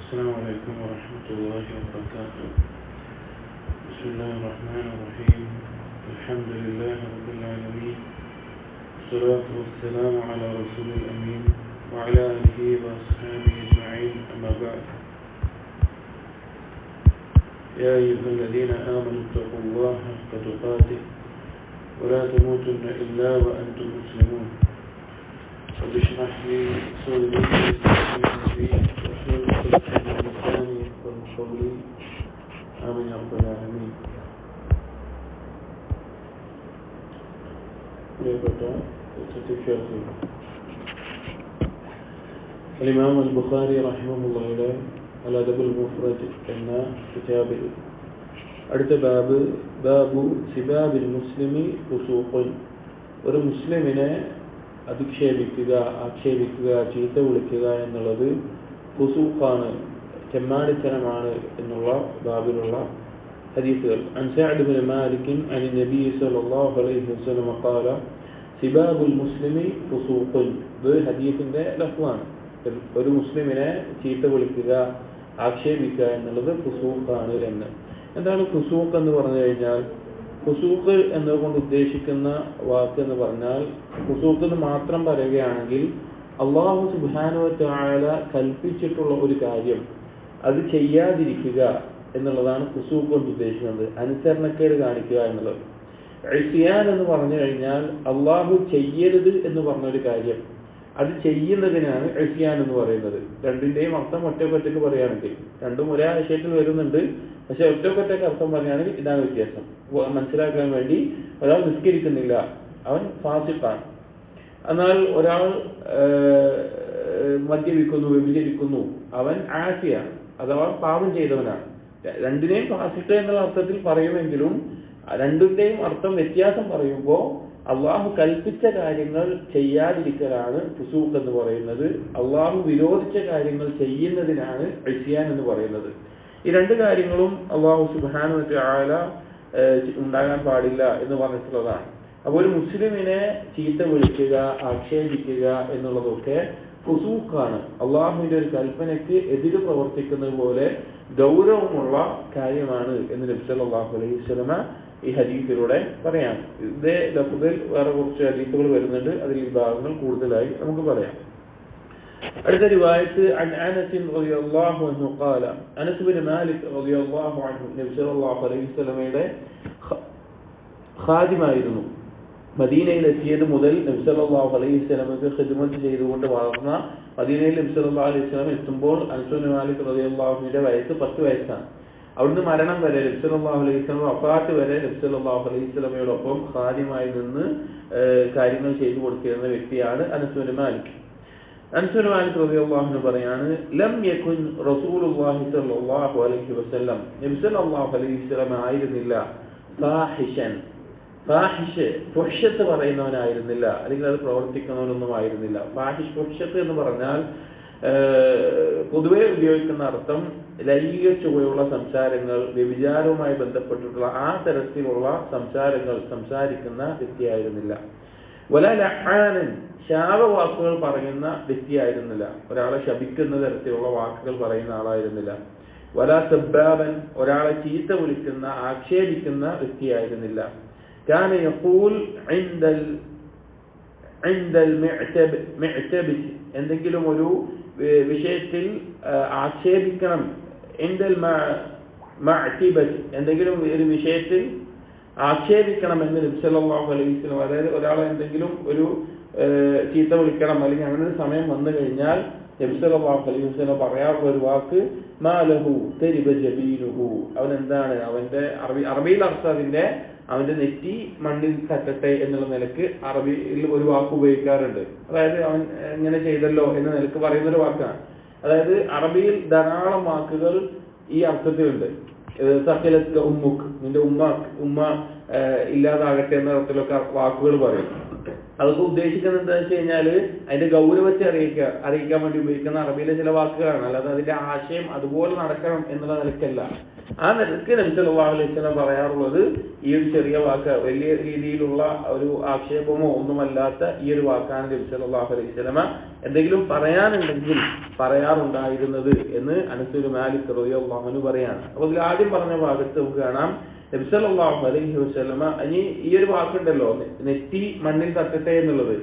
السلام عليكم ورحمة الله وبركاته. بسم الله الرحمن الرحيم. الحمد لله رب العالمين، والصلاة والسلام على رسول الأمين وعلى آله وأصحابه أجمعين، أما بعد. يا أيها الذين آمنوا اتقوا الله حق تقاته ولا تموتن إلا وأنتم مسلمون. رب اشرح لي صدري ويسر لي أمري قولي آمين يا رب العالمين. الإمام البخاري رحمه الله الأدب المفرد എന്ന കിതാബിൽ അടുത്ത ബാബു സിബാബിൽ മുസ്ലിമി ഫുസൂഖുൻ, ഒരു മുസ്ലിമിനെ അധിക്ഷേപിക്കുക, ആക്ഷേപിക്കുക, ചീത്ത വിളിക്കുക എന്നുള്ളത് ഫുസൂഖാണ്, ചെമ്മാടിത്തരമാണ് എന്നുള്ള ബാബിലുള്ള ഹദീസുകൾ. അൻ സഅദ് ബിൻ മാലിക് അൻ നബി സല്ലല്ലാഹു അലൈഹി വസല്ലം ഖാല സിബാബുൽ മുസ്ലിമി ഫുസൂഖുൻ. ഇത് ഹദീസിന്റെ ലഫ്ളാണ്. ഒരു മുസ്ലിമിനെ ചീത്ത വിളിക്കുക, ആക്ഷേപിക്കുക എന്നുള്ളത് ഫുസൂഖാണ് എന്ന്. എന്താണ് ഫുസൂഖ് എന്ന് പറഞ്ഞു കഴിഞ്ഞാൽ, ഫുസൂഖ് എന്നതുകൊണ്ട് ഉദ്ദേശിക്കുന്ന വാക്ക് എന്ന് പറഞ്ഞാൽ, ഫുസൂഖ് എന്ന് മാത്രം പറയുകയാണെങ്കിൽ അല്ലാഹു സുബ്ഹാനഹു വ തആല കൽപ്പിച്ചിട്ടുള്ള ഒരു കാര്യം അത് ചെയ്യാതിരിക്കുക എന്നുള്ളതാണ് ഫുസൂഖ് കൊണ്ട് ഉദ്ദേശിക്കുന്നത്, അനുസരണക്കേട് കാണിക്കുക എന്നുള്ളത്. ഇസ്യാൻ എന്ന് പറഞ്ഞു കഴിഞ്ഞാൽ അല്ലാഹു ചെയ്യരുത് എന്ന് പറഞ്ഞൊരു കാര്യം അത് ചെയ്യുന്നതിനാണ് ഇസ്യാൻ എന്ന് പറയുന്നത്. രണ്ടിന്റെയും അർത്ഥം ഒറ്റക്കൊറ്റക്ക് പറയുകയാണെങ്കിൽ, രണ്ടും ഒരേ ആശയത്തിൽ വരുന്നുണ്ട്, പക്ഷെ ഒറ്റക്കൊറ്റക്ക് അർത്ഥം പറയുകയാണെങ്കിൽ ഇതാണ് വ്യത്യാസം. മനസ്സിലാക്കാൻ വേണ്ടി, ഒരാൾ നിസ്കരിക്കുന്നില്ല, അവൻ ഫാസിഖാണ്. എന്നാൽ ഒരാൾ മദ്യപിക്കുന്നു, വ്യഭിചരിക്കുന്നു, അവൻ ആസിയാണ്, അഥവാ പാപം ചെയ്തവനാണ്. രണ്ടിനെയും ഫാസിഖ് എന്നുള്ള അർത്ഥത്തിൽ പറയുമെങ്കിലും രണ്ടിന്റെയും അർത്ഥം വ്യത്യാസം പറയുമ്പോൾ അള്ളാഹു കൽപ്പിച്ച കാര്യങ്ങൾ ചെയ്യാതിരിക്കലാണ് ഫുസൂഖ് എന്ന് പറയുന്നത്. അള്ളാഹു വിരോധിച്ച കാര്യങ്ങൾ ചെയ്യുന്നതിനാണ് ഇസ്യാൻ എന്ന് പറയുന്നത്. ഈ രണ്ട് കാര്യങ്ങളും അള്ളാഹു സുബ്ഹാനഹു വ തആല ഉണ്ടാകാൻ പാടില്ല എന്ന് പറഞ്ഞിട്ടുള്ളതാണ്. അപ്പോൾ ഒരു മുസ്ലിമിനെ ചീത്ത വിളിക്കുക, ആക്ഷേപിക്കുക എന്നുള്ളതൊക്കെ ഫുസൂഖാണ്. അള്ളാഹുവിന്റെ ഒരു കൽപ്പനയ്ക്ക് എതിര് പ്രവർത്തിക്കുന്നത് പോലെ ഗൗരവമുള്ള കാര്യമാണ് എന്ന് നബി സല്ലല്ലാഹു അലൈഹി വസല്ലം ഈ ഹദീസിലൂടെ പറയാം. ഇതേ ലഫ്ദിൽ വേറെ കുറച്ച് ഹദീസുകൾ വരുന്നുണ്ട്, അതിൽ ഈ ഭാഗങ്ങൾ കൂടുതലായി നമുക്ക് പറയാം. അടുത്ത റിവായത്ത് അൻ അനസ് റളിയല്ലാഹു അൻഹു ഖാല, അനസ് ബിൻ മാലിക് റളിയല്ലാഹു അൻഹു നബി സല്ലല്ലാഹു അലൈഹി വസല്ലമയുടെ ഖാദിമായിരുന്നു. മദീനയിൽ എത്തിയത് മുതൽ നബി സല്ലല്ലാഹു അലൈഹി വസല്ലമക്ക് ഖിദ്മത്ത് ചെയ്തുകൊണ്ട് വളർന്ന, മദീനയിൽ നബി സല്ലല്ലാഹു അലൈഹി വസല്ലം എത്തുമ്പോൾ അനസ് ബിൻ മാലിക് റളിയല്ലാഹു അൻഹുവിന്റെ വയസ്സ് 10 വയസ്സാണ്. അവിടുന്ന് മരണം വരെ നബി സല്ലല്ലാഹു അലൈഹി വസല്ലം വഫാത്ത് വരെ നബി സല്ലല്ലാഹു അലൈഹി വസല്ലമയോടൊപ്പം ഖാദിമായി നിന്ന് കാര്യങ്ങൾ ചെയ്തു കൊടുത്തിരുന്ന വ്യക്തിയാണ് അനസ് ബിൻ മാലിക്. അനസ് ബിൻ മാലിക് റളിയല്ലാഹു അൻഹു പറയാണ്, ലം യകുൻ റസൂലുള്ളാഹി സ്വല്ലല്ലാഹു അലൈഹി വസല്ലം, നബി സല്ലല്ലാഹു അലൈഹി വസല്ലം ആയിരുന്നില്ല ഫാഹിഷൻ, ഫുഹ്ഷത്ത് പറയുന്നവനായിരുന്നില്ല, അല്ലെങ്കിൽ അത് പ്രവർത്തിക്കുന്നവനൊന്നും ആയിരുന്നില്ല. ഫുഹ്ഷത്ത് എന്ന് പറഞ്ഞാൽ പൊതുവെ ഉപയോഗിക്കുന്ന അർത്ഥം ലൈംഗിക ചുവയുള്ള സംസാരങ്ങൾ, വ്യഭിചാരവുമായി ബന്ധപ്പെട്ടിട്ടുള്ള ആ തരത്തിലുള്ള സംസാരങ്ങൾ സംസാരിക്കുന്ന വ്യക്തിയായിരുന്നില്ല. വല ലഹാനൻ, ശാപവാക്കുകൾ പറയുന്ന വ്യക്തിയായിരുന്നില്ല, ഒരാളെ ശപിക്കുന്ന തരത്തിലുള്ള വാക്കുകൾ പറയുന്ന ആളായിരുന്നില്ല. വല സബ്ബാബൻ, ഒരാളെ ചീത്ത വിളിക്കുന്ന, ആക്ഷേപിക്കുന്ന വ്യക്തിയായിരുന്നില്ല. കാന യഖൂൽ ഇൻദൽ മുഅ്തബിസ്, എന്തെങ്കിലും ഒരു വിഷയത്തിൽ ആക്ഷേപിക്കണം, ഇൻദൽ മഅ്തിബത്ത്, എന്തെങ്കിലും ഒരു വിഷയത്തിൽ ആക്ഷേപിക്കണം എന്ന് നബി സല്ലല്ലാഹു അലൈഹി വസല്ലം, അതായത് ഒരാളെ എന്തെങ്കിലും ഒരു ചീത്ത വിളിക്കണം അല്ലെങ്കിൽ അങ്ങനെ ഒരു സമയം വന്നു കഴിഞ്ഞാൽ നബി സല്ലല്ലാഹു അലൈഹി വസല്ലം പറയാറുള്ള ഒരു വാക്ക് മാലഹു തരിബ ജബീനുഹു, അവൻ എന്താണ്, അവന്റെ അറബിയിൽ അർത്ഥം അതിന്റെ അവന്റെ നെറ്റി മണ്ണിൽ തട്ടട്ടെ എന്നുള്ള നിലക്ക് അറബിയിൽ ഒരു വാക്ക് ഉപയോഗിക്കാറുണ്ട്. അതായത് അവൻ ഇങ്ങനെ ചെയ്തല്ലോ എന്ന നിലക്ക് പറയുന്നൊരു വാക്കാണ്. അതായത് അറബിയിൽ ധാരാളം വാക്കുകൾ ഈ അർത്ഥത്തിലുണ്ട്. സഖലത്ക ഉമ്മുക്ക്, നിന്റെ ഉമ്മ ഇല്ലാതാകട്ടെ എന്ന അർത്ഥത്തിലൊക്കെ വാക്കുകൾ പറയും. അതൊക്കെ ഉദ്ദേശിക്കുന്നത് എന്താ വെച്ച് കഴിഞ്ഞാൽ അതിന്റെ ഗൗരവത്തെ അറിയിക്കാൻ വേണ്ടി ഉപയോഗിക്കുന്ന അറബിയിലെ ചില വാക്കുകളാണ്. അല്ലാതെ അതിന്റെ ആശയം അതുപോലെ നടക്കണം എന്നുള്ള നിലക്കല്ല. ആ നിലക്ക് നബി സല്ലല്ലാഹു അലൈഹി വസല്ലം പറയാറുള്ളത് ഈ ഒരു ചെറിയ വാക്ക്, വലിയ രീതിയിലുള്ള ഒരു ആക്ഷേപമോ ഒന്നുമല്ലാത്ത ഈ ഒരു വാക്കാണ് നബി സല്ലല്ലാഹു അലൈഹി വസല്ലം എന്തെങ്കിലും പറയാനുണ്ടെങ്കിൽ പറയാറുണ്ടായിരുന്നത് എന്ന് അനസ് ബിൻ മാലിക് റളിയല്ലാഹു അൻഹു പറയാണ്. അപ്പോൾ ഇതിൽ ആദ്യം പറഞ്ഞ ഭാഗത്ത് നമുക്ക് കാണാം നബി സല്ലല്ലാഹു അലൈഹി വസല്ലം ഈ ഒരു വാക്കുണ്ടല്ലോ, നെറ്റി മണ്ണിൽ തട്ടട്ടെ എന്നുള്ളത്,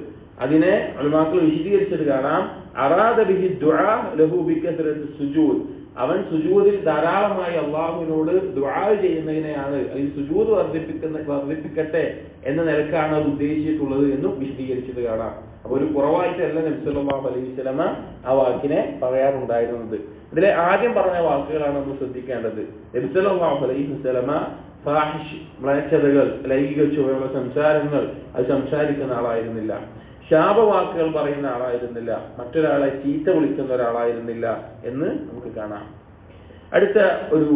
അതിനെ ഉലമാക്കൾ വിശദീകരിച്ചത് കാണാം. അറാദ ബിഹി ദുആ ലഹു ബികസറത്തി സുജൂദ്, അവൻ സുജൂദിൽ ധാരാളമായി അള്ളാഹുവിനോട് ദുആ ചെയ്യുന്നതിനെയാണ്, ഈ സുജൂദ് വർദ്ധിപ്പിക്കട്ടെ എന്ന നിലക്കാണ് അത് ഉദ്ദേശിച്ചിട്ടുള്ളത് എന്നും വിശദീകരിച്ചത് കാണാം. അപ്പൊ ഒരു കുറവായിട്ടല്ല നബി സല്ലല്ലാഹു അലൈഹി വസല്ലം ആ വാക്കിനെ പറയാറുണ്ടായിരുന്നത്. ഇതിലെ ആദ്യം പറഞ്ഞ വാക്കുകളാണ് നമ്മൾ ശ്രദ്ധിക്കേണ്ടത്. നബി സല്ലല്ലാഹു അലൈഹി വസല്ലം ഫാഹിഷ്, മ്ലേച്ഛതകൾ, ലൈംഗിക ചുവയുള്ള സംസാരങ്ങൾ അത് സംസാരിക്കുന്ന ആളായിരുന്നില്ല. ശാപവാക്കുകൾ പറയുന്ന ആളായിരുന്നില്ല. മറ്റൊരാളെ ചീത്ത വിളിക്കുന്ന ഒരാളായിരുന്നില്ല എന്ന് നമുക്ക് കാണാം. അടുത്ത ഒരു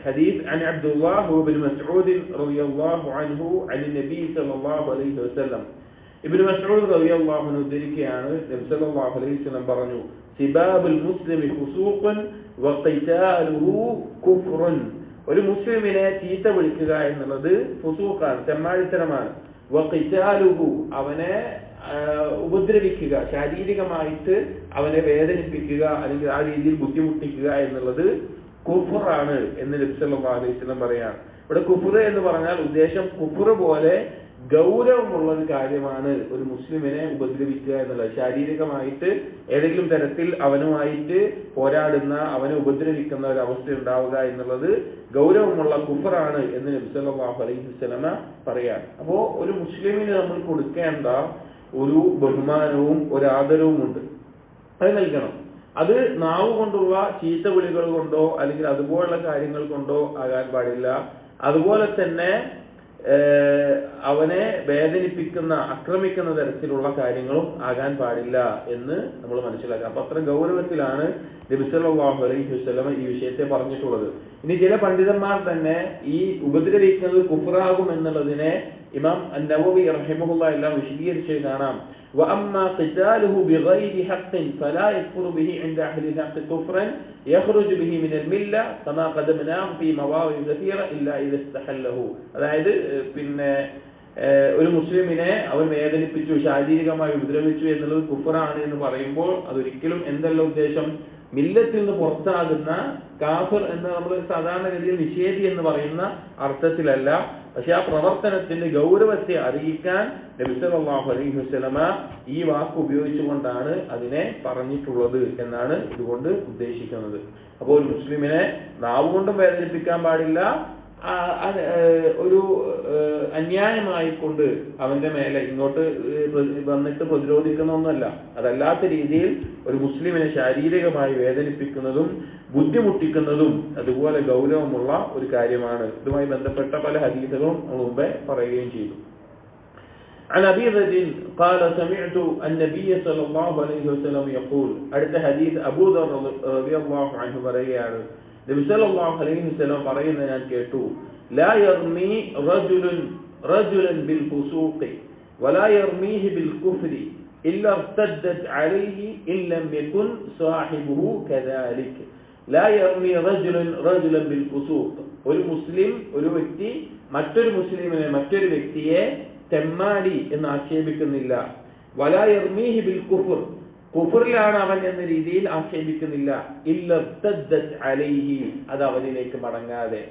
ഹദീസ് അൻ അബ്ദുല്ലാഹ് ഇബ്നു മസ്ഊദ് റളിയല്ലാഹു അൻഹു അൻ നബി സല്ലല്ലാഹു അലൈഹി വസല്ലം, ഇബ്നു മസ്ഊദ് റളിയല്ലാഹു അൻഹു ഉദ്ധരിക്കുകയാണ്, നബി സല്ലല്ലാഹു അലൈഹി വസല്ലം പറഞ്ഞു, സിബാബുൽ മുസ്ലിമി ഫുസൂഖുൻ വഖിതാലുഹു കുഫ്റുൻ, ഒരു മുസ്ലിമിനെ ചീത്ത വിളിക്കുക എന്നുള്ളത് ഫുസൂഖാണ്, തെമ്മാടിത്തരമാണ്. വഖിതാലുഹു, അവനെ ഉപദ്രവിക്കുക, ശാരീരികമായിട്ട് അവനെ വേദനിപ്പിക്കുക അല്ലെങ്കിൽ ആ രീതിയിൽ ബുദ്ധിമുട്ടിക്കുക എന്നുള്ളത് കുഫ്റാണ് എന്ന് നബി സല്ലല്ലാഹു അലൈഹി വസല്ലം പറയാണ്. ഇവിടെ കുഫ്ർ എന്ന് പറഞ്ഞാൽ ഉദ്ദേശം കുഫ്ർ പോലെ ഗൗരവമുള്ള ഒരു കാര്യമാണ് ഒരു മുസ്ലിമിനെ ഉപദ്രവിക്കുക എന്നുള്ളത്. ശാരീരികമായിട്ട് ഏതെങ്കിലും തരത്തിൽ അവനുമായിട്ട് പോരാടുന്ന, അവനെ ഉപദ്രവിക്കുന്ന ഒരു അവസ്ഥ ഉണ്ടാവുക എന്നുള്ളത് ഗൗരവമുള്ള കുഫറാണ് എന്ന് നബി സല്ലല്ലാഹു അലൈഹി വസല്ലം പറയാൻ. അപ്പോ ഒരു മുസ്ലിമിന് നമ്മൾ കൊടുക്കേണ്ട ഒരു ബഹുമാനവും ഒരു ആദരവും ഉണ്ട്, അത് നൽകണം. അത് നാവ് കൊണ്ടുള്ള ചീത്ത വിളികൾ കൊണ്ടോ അല്ലെങ്കിൽ അതുപോലുള്ള കാര്യങ്ങൾ കൊണ്ടോ ആകാൻ പാടില്ല. അതുപോലെ തന്നെ അവനെ വേദനിപ്പിക്കുന്ന, ആക്രമിക്കുന്ന തരത്തിലുള്ള കാര്യങ്ങളും ആകാൻ പാടില്ല എന്ന് നമ്മൾ മനസ്സിലാക്കാം. അപ്പൊ അത്ര ഗൗരവത്തിലാണ് നബി സല്ലല്ലാഹു അലൈഹി വസല്ലം ഈ വിഷയത്തെ പറഞ്ഞിട്ടുള്ളത്. ഇനി ചില പണ്ഡിതന്മാർ തന്നെ ഈ ഉപദ്രവിക്കുന്നത് കുഫ്റാകും എന്നുള്ളതിനെ ഇമാം അൻ-നവവി റഹിമഹുല്ലാഹ് എല്ലാം വിശദീകരിച്ച് കാണാം. وأما قتاله بغير حق فلا يكفر به عند أهل الحق كفرا يخرج به من الملة كما قدمناه في مواضع كثيرة إلا إذا استحله. അതായത് പിന്നെ ഒരു മുസ്ലിമിനെ അവൻ വേദനിപ്പിച്ചു, ശാരീരികമായി ഉപദ്രവിച്ചു എന്നുള്ളത് കുഫറാണ് എന്ന് പറയുമ്പോൾ അതൊരിക്കലും എന്തല്ല ഉദ്ദേശം, മില്ലത്തിൽ നിന്ന് പുറത്താകുന്ന കാഫിർ എന്ന് നമ്മൾ സാധാരണഗതിയിൽ നിഷേധി എന്ന് പറയുന്ന അർത്ഥത്തിലല്ല. പക്ഷെ ആ പ്രവർത്തനത്തിന്റെ ഗൗരവത്തെ അറിയിക്കാൻ നബി സല്ലല്ലാഹു അലൈഹി വസല്ലം ഈ വാക്ക് ഉപയോഗിച്ചുകൊണ്ടാണ് അതിനെ പറഞ്ഞിട്ടുള്ളത് എന്നാണ് ഇതുകൊണ്ട് ഉദ്ദേശിക്കുന്നത്. അപ്പോൾ ഒരു മുസ്ലിമിനെ നാവുകൊണ്ടും വേദനിപ്പിക്കാൻ പാടില്ല, ഒരു അന്യായമായിക്കൊണ്ട് അവന്റെ മേലെ ഇങ്ങോട്ട് വന്നിട്ട് പ്രതിരോധിക്കുന്ന ഒന്നല്ല. അതല്ലാത്ത രീതിയിൽ ഒരു മുസ്ലിമിനെ ശാരീരികമായി വേദനിപ്പിക്കുന്നതും ബുദ്ധിമുട്ടിക്കുന്നതും അതുപോലെ ഗൗരവമുള്ള ഒരു കാര്യമാണ്. ഇതുമായി ബന്ധപ്പെട്ട പല ഹദീസുകളും മുമ്പേ പറയുകയും ചെയ്തു. عن أبي ذر قال سمعت النبي صلى الله عليه وسلم يقول, അടുത്ത ഹദീസ് അബൂ ദർ റളിയല്ലാഹു അൻഹു പറയുകയാണ്, നബി സല്ലല്ലാഹു അലൈഹി വസല്ലം പറയുന്നത് ഞാൻ കേട്ടു, ലാ യർമി റജുലൻ ബിൽ ഫുസൂഖി വലാ യർമീഹി ബിൽ കുഫ്രി ഇല്ലാ ഇർതദ്ദത് അലൈഹി ഇൻ ലം യകുൻ സാഹിബുഹു കദാലിക. ലാ യർമി റജുലൻ ബിൽ ഫുസൂഖ്, ഒരു മുസ്ലിം, ഒരു വ്യക്തി മറ്റൊരു മുസ്ലിമിനെ, മറ്റൊരു വ്യക്തിയെ തെമ്മാടി എന്ന് ആക്ഷേപിക്കുന്നില്ല. വലാ യർമീഹി ബിൽ കുഫ്ർ, കുഫറിലാണ് അവൻ എന്ന രീതിയിൽ ആക്ഷേപിക്കുന്നില്ല. ഇല്ലർതദ്ദത് അലൈഹി, അത് അവനിലേക്ക് മടങ്ങാതെ.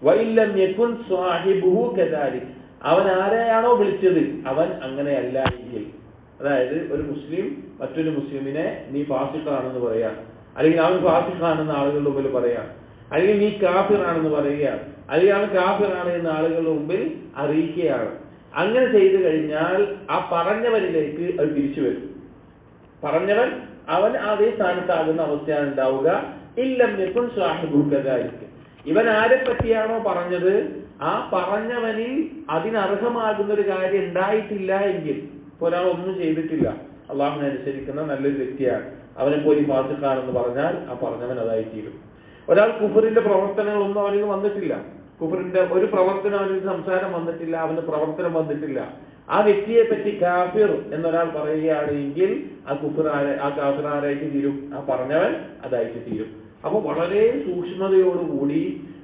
വഇല്ലം യകുൻ സാഹിബുഹു കദാലിക, അവൻ ആരെയാണോ വിളിച്ചത് അവൻ അങ്ങനെയല്ല എങ്കിൽ, അതായത് ഒരു മുസ്ലിം മറ്റൊരു മുസ്ലിമിനെ നീ ഫാസിഖാണെന്ന് പറയാം, അല്ലെങ്കിൽ അവൻ ഫാസിഖാണെന്ന് ആളുകളുടെ മുമ്പിൽ പറയാം, അല്ലെങ്കിൽ നീ കാഫിറാണെന്ന് പറയുകയാണ്, അല്ലെങ്കിൽ അവൻ കാഫിറാണ് എന്ന് ആളുകളുടെ മുമ്പിൽ അറിയിക്കുകയാണ്. അങ്ങനെ ചെയ്തു കഴിഞ്ഞാൽ ആ പറഞ്ഞവരിലേക്ക് അത് തിരിച്ചു വരും. പറഞ്ഞവൻ അവൻ അതേ സ്ഥാനത്താകുന്ന അവസ്ഥയാണ് ഉണ്ടാവുക. ഇല്ലം യകുൻ സാഹിബുഹു കദാലിക, ഇവൻ ആരെ പറ്റിയാണോ പറഞ്ഞത് ആ പറഞ്ഞവനിൽ അതിനർഹമാകുന്ന ഒരു കാര്യം ഉണ്ടായിട്ടില്ല എങ്കിൽ, ഒരാൾ ഒന്നും ചെയ്തിട്ടില്ല, അള്ളാഹുവിനെ അനുസരിക്കുന്ന നല്ലൊരു വ്യക്തിയാണ്, അവനെ പോയി ഫാസിഖാണെന്ന് പറഞ്ഞാൽ ആ പറഞ്ഞവൻ അതായിത്തീരും. ഒരാൾ കുഫറിന്റെ പ്രവർത്തനങ്ങളൊന്നും അവനിൽ വന്നിട്ടില്ല, കുഫറിന്റെ ഒരു പ്രവർത്തനം, അവനിൽ സംസാരം വന്നിട്ടില്ല, അവന്റെ പ്രവർത്തനം വന്നിട്ടില്ല, ആ വ്യക്തിയെ പറ്റി കാഫിർ എന്നൊരാൾ പറയുകയാണ് എങ്കിൽ ആ കാഫിർ ആരായിട്ട് തീരും? ആ പറഞ്ഞവൻ അതായിട്ട് തീരും. അപ്പൊ വളരെ സൂക്ഷ്മതയോടുകൂടി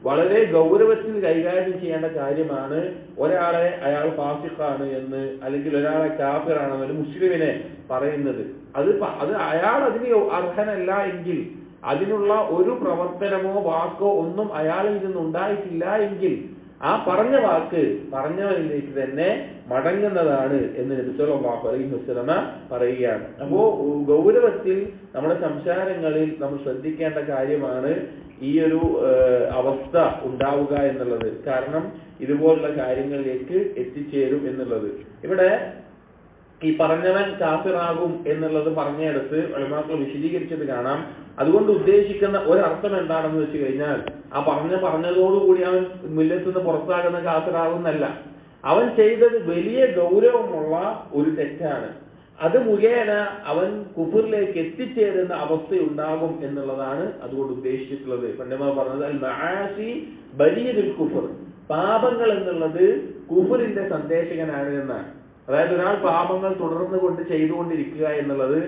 വളരെ ഗൗരവത്തിൽ കൈകാര്യം ചെയ്യേണ്ട കാര്യമാണ് ഒരാളെ അയാൾ ഫാസിഖാണ് എന്ന്, അല്ലെങ്കിൽ ഒരാളെ കാഫിറാണെന്ന് ഒരു മുസ്ലിമിനെ പറയുന്നത്. അത് അയാൾ അതിന് അർഹനല്ല എങ്കിൽ, അതിനുള്ള ഒരു പ്രവർത്തനമോ വാക്കോ ഒന്നും അയാളിൽ നിന്നുണ്ടായിട്ടില്ല എങ്കിൽ ആ പറഞ്ഞ വാക്ക് പറഞ്ഞവരിലേക്ക് തന്നെ മടങ്ങുന്നതാണ് എന്ന് നബി സല്ലല്ലാഹു അലൈഹി വസല്ലമ പറയുകയാണ്. അപ്പോ ഗൗരവത്തിൽ നമ്മുടെ സംസാരങ്ങളിൽ നമ്മൾ ശ്രദ്ധിക്കേണ്ട കാര്യമാണ് ഈ ഒരു അവസ്ഥ ഉണ്ടാവുക എന്നുള്ളത്. കാരണം ഇതുപോലുള്ള കാര്യങ്ങളിലേക്ക് എത്തിച്ചേരും എന്നുള്ളത്. ഇവിടെ ഈ പറഞ്ഞവൻ കാഫിറാകും എന്നുള്ളത് പറഞ്ഞെടുത്ത് ഉലമാക്കൾ വിശദീകരിച്ചത് കാണാം. അതുകൊണ്ട് ഉദ്ദേശിക്കുന്ന ഒരർത്ഥം എന്താണെന്ന് വെച്ച് കഴിഞ്ഞാൽ, ആ പറഞ്ഞതോടുകൂടി അവൻ മില്ലത്തിൽ നിന്ന് പുറത്താകുന്ന കാഫിറാകുന്നല്ല. അവൻ ചെയ്തത് വലിയ ഗൗരവമുള്ള ഒരു തെറ്റാണ്. അത് മുഖേന അവൻ കുഫറിലേക്ക് എത്തിച്ചേരുന്ന അവസ്ഥയുണ്ടാകും എന്നുള്ളതാണ് അതുകൊണ്ട് ഉദ്ദേശിച്ചിട്ടുള്ളത്. പണ്ഡിതന്മാർ പറഞ്ഞത് അൽ മആസി ബരീദുൽ കുഫർ, പാപങ്ങൾ എന്നുള്ളത് കുഫറിന്റെ സന്ദേശകനാണ് എന്നാണ്. അതായത് ഒരാൾ പാപങ്ങൾ തുടർന്നു കൊണ്ട് ചെയ്തുകൊണ്ടിരിക്കുക എന്നുള്ളത്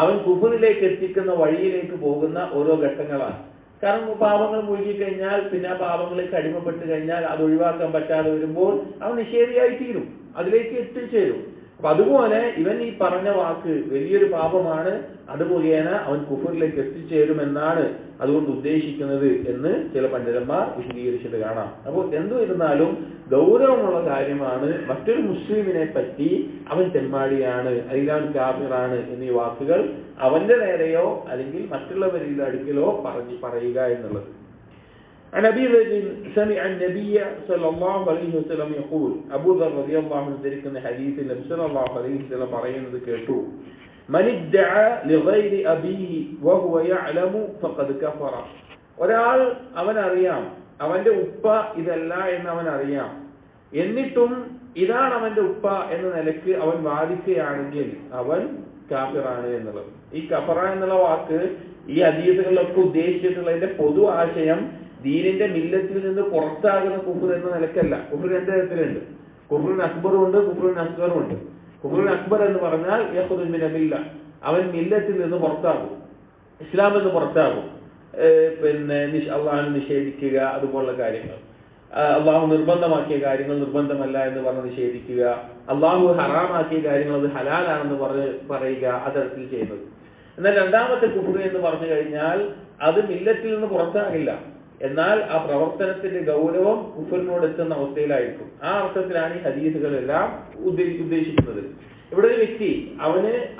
അവൻ കുഫറിലേക്ക് എത്തിക്കുന്ന വഴിയിലേക്ക് പോകുന്ന ഓരോ ഘട്ടങ്ങളാണ്. കാരണം പാപങ്ങൾ മുഴുകിക്കഴിഞ്ഞാൽ, പിന്നെ ആ പാപങ്ങളിലേക്ക് അടിമപ്പെട്ട് കഴിഞ്ഞാൽ അത് ഒഴിവാക്കാൻ പറ്റാതെ വരുമ്പോൾ അവൻ നിഷേധിയായി തീരും, അതിലേക്ക് എത്തിച്ചേരും. അപ്പൊ അതുപോലെ ഇവൻ ഈ പറഞ്ഞ വാക്ക് വലിയൊരു പാപമാണ്, അത് മുഖേന അവൻ കുഫറിലേക്ക് എത്തിച്ചേരുമെന്നാണ് അതുകൊണ്ട് ഉദ്ദേശിക്കുന്നത് എന്ന് ചില പണ്ഡിതന്മാർ വിശദീകരിച്ചത് കാണാം. അപ്പോൾ എന്തു ഇരുന്നാലും ഗൗരവമുള്ള കാര്യമാണ് മറ്റൊരു മുസ്ലിമിനെ പറ്റി അവൻ തെമ്മാടിയാണ്, അല്ലെങ്കിൽ അവൻ കാഫിറാണ് എന്നീ വാക്കുകൾ അവന്റെ നേരെയോ അല്ലെങ്കിൽ മറ്റുള്ളവരിൽ അടുക്കലോ പറയുക എന്നുള്ളത്. عن أبي ذر سمع النبي صلى الله عليه وسلم يقول أبو ذر رضي الله عنه ذكر حديث النبي صلى الله عليه وسلم പറയുന്നത് കേട്ടു, من ادعى لغير أبيه وهو يعلم فقد كفر. ഒരാൾ അവനറിയാം അവന്റെ ഉപ്പ ഇതല്ല എന്ന് അവനറിയാം, എന്നിട്ടും ഇതാണ് അവന്റെ ഉപ്പ എന്ന നിലയ്ക്ക് അവൻ വാദിക്കുകയാണെങ്കിൽ അവൻ കാഫിറാണ് എന്നുള്ളത്. ഈ കഫറ എന്നുള്ള വാക്ക് ഈ ഹദീസുകളിലൊക്കെ ഉദ്ദേശിച്ചിട്ടുള്ളതിന്റെ പൊതു ആശയം ദീനിന്റെ മില്ലത്തിൽ നിന്ന് പുറത്താകുന്ന കുഫർ എന്ന നിലക്കല്ല. കുഫർ രണ്ട് തരത്തിലുണ്ട്. കുഫറുൻ അക്ബറും ഉണ്ട്, കുഫറുൻ അസ്ഗറും ഉണ്ട്. കുഫറുൻ അക്ബർ എന്ന് പറഞ്ഞാൽ യഖ്റുജു മിന മില്ല, അവൻ മില്ലത്തിൽ നിന്ന് പുറത്താകും, ഇസ്ലാമിൽ നിന്ന് പുറത്താകും. പിന്നെ അള്ളാഹു നിഷേധിക്കുക, അതുപോലുള്ള കാര്യങ്ങൾ, അള്ളാഹു നിർബന്ധമാക്കിയ കാര്യങ്ങൾ നിർബന്ധമല്ല എന്ന് പറഞ്ഞ് നിഷേധിക്കുക, അള്ളാഹു ഹറാമാക്കിയ കാര്യങ്ങൾ അത് ഹലാലാണെന്ന് പറയുക, അതരത്തിൽ ചെയ്യുന്നത്. എന്നാൽ രണ്ടാമത്തെ കുഫർ എന്ന് പറഞ്ഞു കഴിഞ്ഞാൽ അത് മില്ലത്തിൽ നിന്ന് പുറത്താകില്ല, എന്നാൽ ആ പ്രവർത്തനത്തിന്റെ ഗൗരവം കുഫറിനോട് എത്തുന്ന അവസ്ഥയിലായിരിക്കും. ആ അർത്ഥത്തിലാണ് ഈ ഹദീസുകളെല്ലാം ഉദ്ദേശിക്കുന്നത്. ഇവിടെ ഒരു വ്യക്തി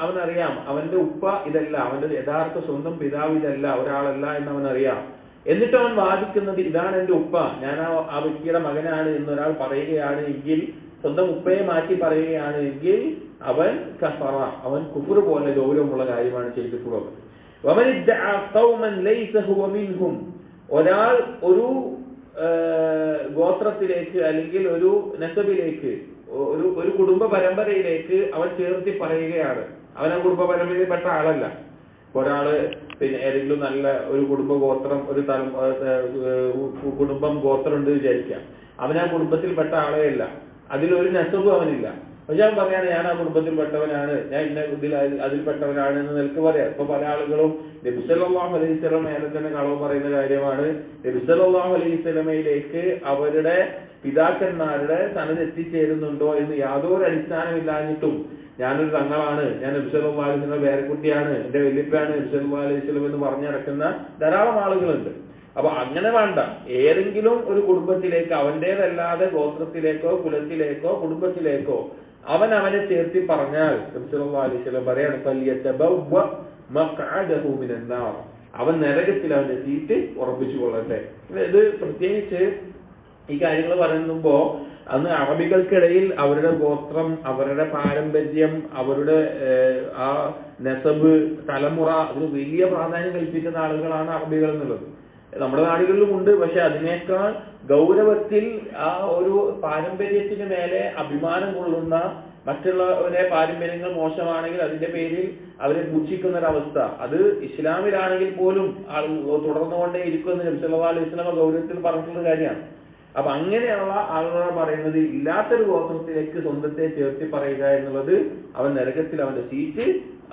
അവനറിയാം അവന്റെ ഉപ്പ ഇതല്ല, അവന്റെ യഥാർത്ഥ സ്വന്തം പിതാവ് ഇതല്ല, ഒരാളല്ല എന്ന് അവനറിയാം. എന്നിട്ട് അവൻ വാദിക്കുന്നത് ഇതാണ് എന്റെ ഉപ്പ, ഞാൻ ആ വ്യക്തിയുടെ മകനാണ് എന്നൊരാൾ പറയുകയാണ് എങ്കിൽ, സ്വന്തം ഉപ്പയെ മാറ്റി പറയുകയാണ് എങ്കിൽ അവൻ കഫറ, അവൻ കുഫർ പോലെ ഗൗരവമുള്ള കാര്യമാണ് ചെയ്തിട്ടുള്ളത്. വമൻ ഇദ്ദഅ ഖൗമൻ ലൈസ ഹുവ മിൻഹും, ഒരാൾ ഒരു ഗോത്രത്തിലേക്ക് അല്ലെങ്കിൽ ഒരു നസബിലേക്ക്, ഒരു കുടുംബ പരമ്പരയിലേക്ക് അവൻ ചേർത്തി പറയുകയാണ്, അവൻ ആ കുടുംബ പരമ്പരയിൽപ്പെട്ട ആളല്ല. ഒരാള് പിന്നെ ഏതെങ്കിലും നല്ല ഒരു കുടുംബ ഗോത്രം, ഒരു കുടുംബം ഗോത്രം ഉണ്ട് വിചാരിക്കാം, അവൻ ആ കുടുംബത്തിൽപ്പെട്ട ആളേ അല്ല, അതിലൊരു നസബ് അവനില്ല. പക്ഷെ അവൻ പറയാണ് ഞാൻ ആ കുടുംബത്തിൽപ്പെട്ടവനാണ്, ഞാൻ ഇന്ന അതിൽപ്പെട്ടവനാണ് എന്ന് നിനക്ക് പറയാം. ഇപ്പൊ പല ആളുകളും നബി സല്ലല്ലാഹു അലൈഹി വസല്ലം നേരെ തന്നെ കളവ് പറയുന്ന കാര്യമാണ്. നബി സല്ലല്ലാഹു അലൈഹി വസല്ലമയിലേക്ക് അവരുടെ പിതാക്കന്മാരുടെ സനദ് എത്തിച്ചേരുന്നുണ്ടോ എന്ന് യാതൊരു അടിസ്ഥാനമില്ലാഞ്ഞിട്ടും ഞാനൊരു തങ്ങളാണ്, ഞാൻ നബി സല്ലല്ലാഹു അലൈഹി വസല്ലം പേരക്കുട്ടിയാണ്, എന്റെ വല്യപ്പയാണ് നബി സല്ലല്ലാഹു അലൈഹി വസല്ലം എന്ന് പറഞ്ഞു നടക്കുന്ന ധാരാളം ആളുകളുണ്ട്. അപ്പൊ അങ്ങനെ വേണ്ട, ഏതെങ്കിലും ഒരു കുടുംബത്തിലേക്ക് അവന്റേതല്ലാതെ ഗോത്രത്തിലേക്കോ കുലത്തിലേക്കോ കുടുംബത്തിലേക്കോ അവനെ ചേർത്തി പറഞ്ഞാൽ നബി സല്ലല്ലാഹു അലൈഹി വസല്ലം പറയാണ് ഫല്യതബവ്വ മഖ്അദഹു മിനന്നാർ, അവൻ നരകത്തിൽ അവന്റെ സീറ്റ് ഉറപ്പിച്ചു കൊള്ളട്ടെ. ഇത് പ്രത്യേകിച്ച് ഈ കാര്യങ്ങൾ പറയുമ്പോ അന്ന് അറബികൾക്കിടയിൽ അവരുടെ ഗോത്രം, അവരുടെ പാരമ്പര്യം, അവരുടെ ആ നസബ്, തലമുറ, അതിന് വലിയ പ്രാധാന്യം കൽപ്പിക്കുന്ന ആളുകളാണ് അറബികൾ എന്നുള്ളത്. നമ്മുടെ നാടുകളിലും ഉണ്ട്. പക്ഷെ അതിനേക്കാൾ ഗൗരവത്തിൽ ആ ഒരു പാരമ്പര്യത്തിന് മേലെ അഭിമാനം കൊള്ളുന്ന, മറ്റുള്ളവരെ പാരമ്പര്യങ്ങൾ മോശമാണെങ്കിൽ അതിന്റെ പേരിൽ അവരെ പുച്ഛിക്കുന്ന ഒരവസ്ഥ, അത് ഇസ്ലാമിലാണെങ്കിൽ പോലും തുടർന്നുകൊണ്ടേ ഇരിക്കുമെന്ന് നബി സല്ലല്ലാഹു അലൈഹി വസല്ലം ഗൗരവത്തിൽ പറഞ്ഞിട്ടുള്ള കാര്യമാണ്. അപ്പൊ അങ്ങനെയുള്ള ആളുകളെ പറയുന്നത് ഇല്ലാത്തൊരു ഗോത്രത്തിലേക്ക് സ്വന്തത്തെ ചേർത്തി പറയുക എന്നുള്ളത് അവൻ നരകത്തിൽ അവന്റെ സീറ്റ്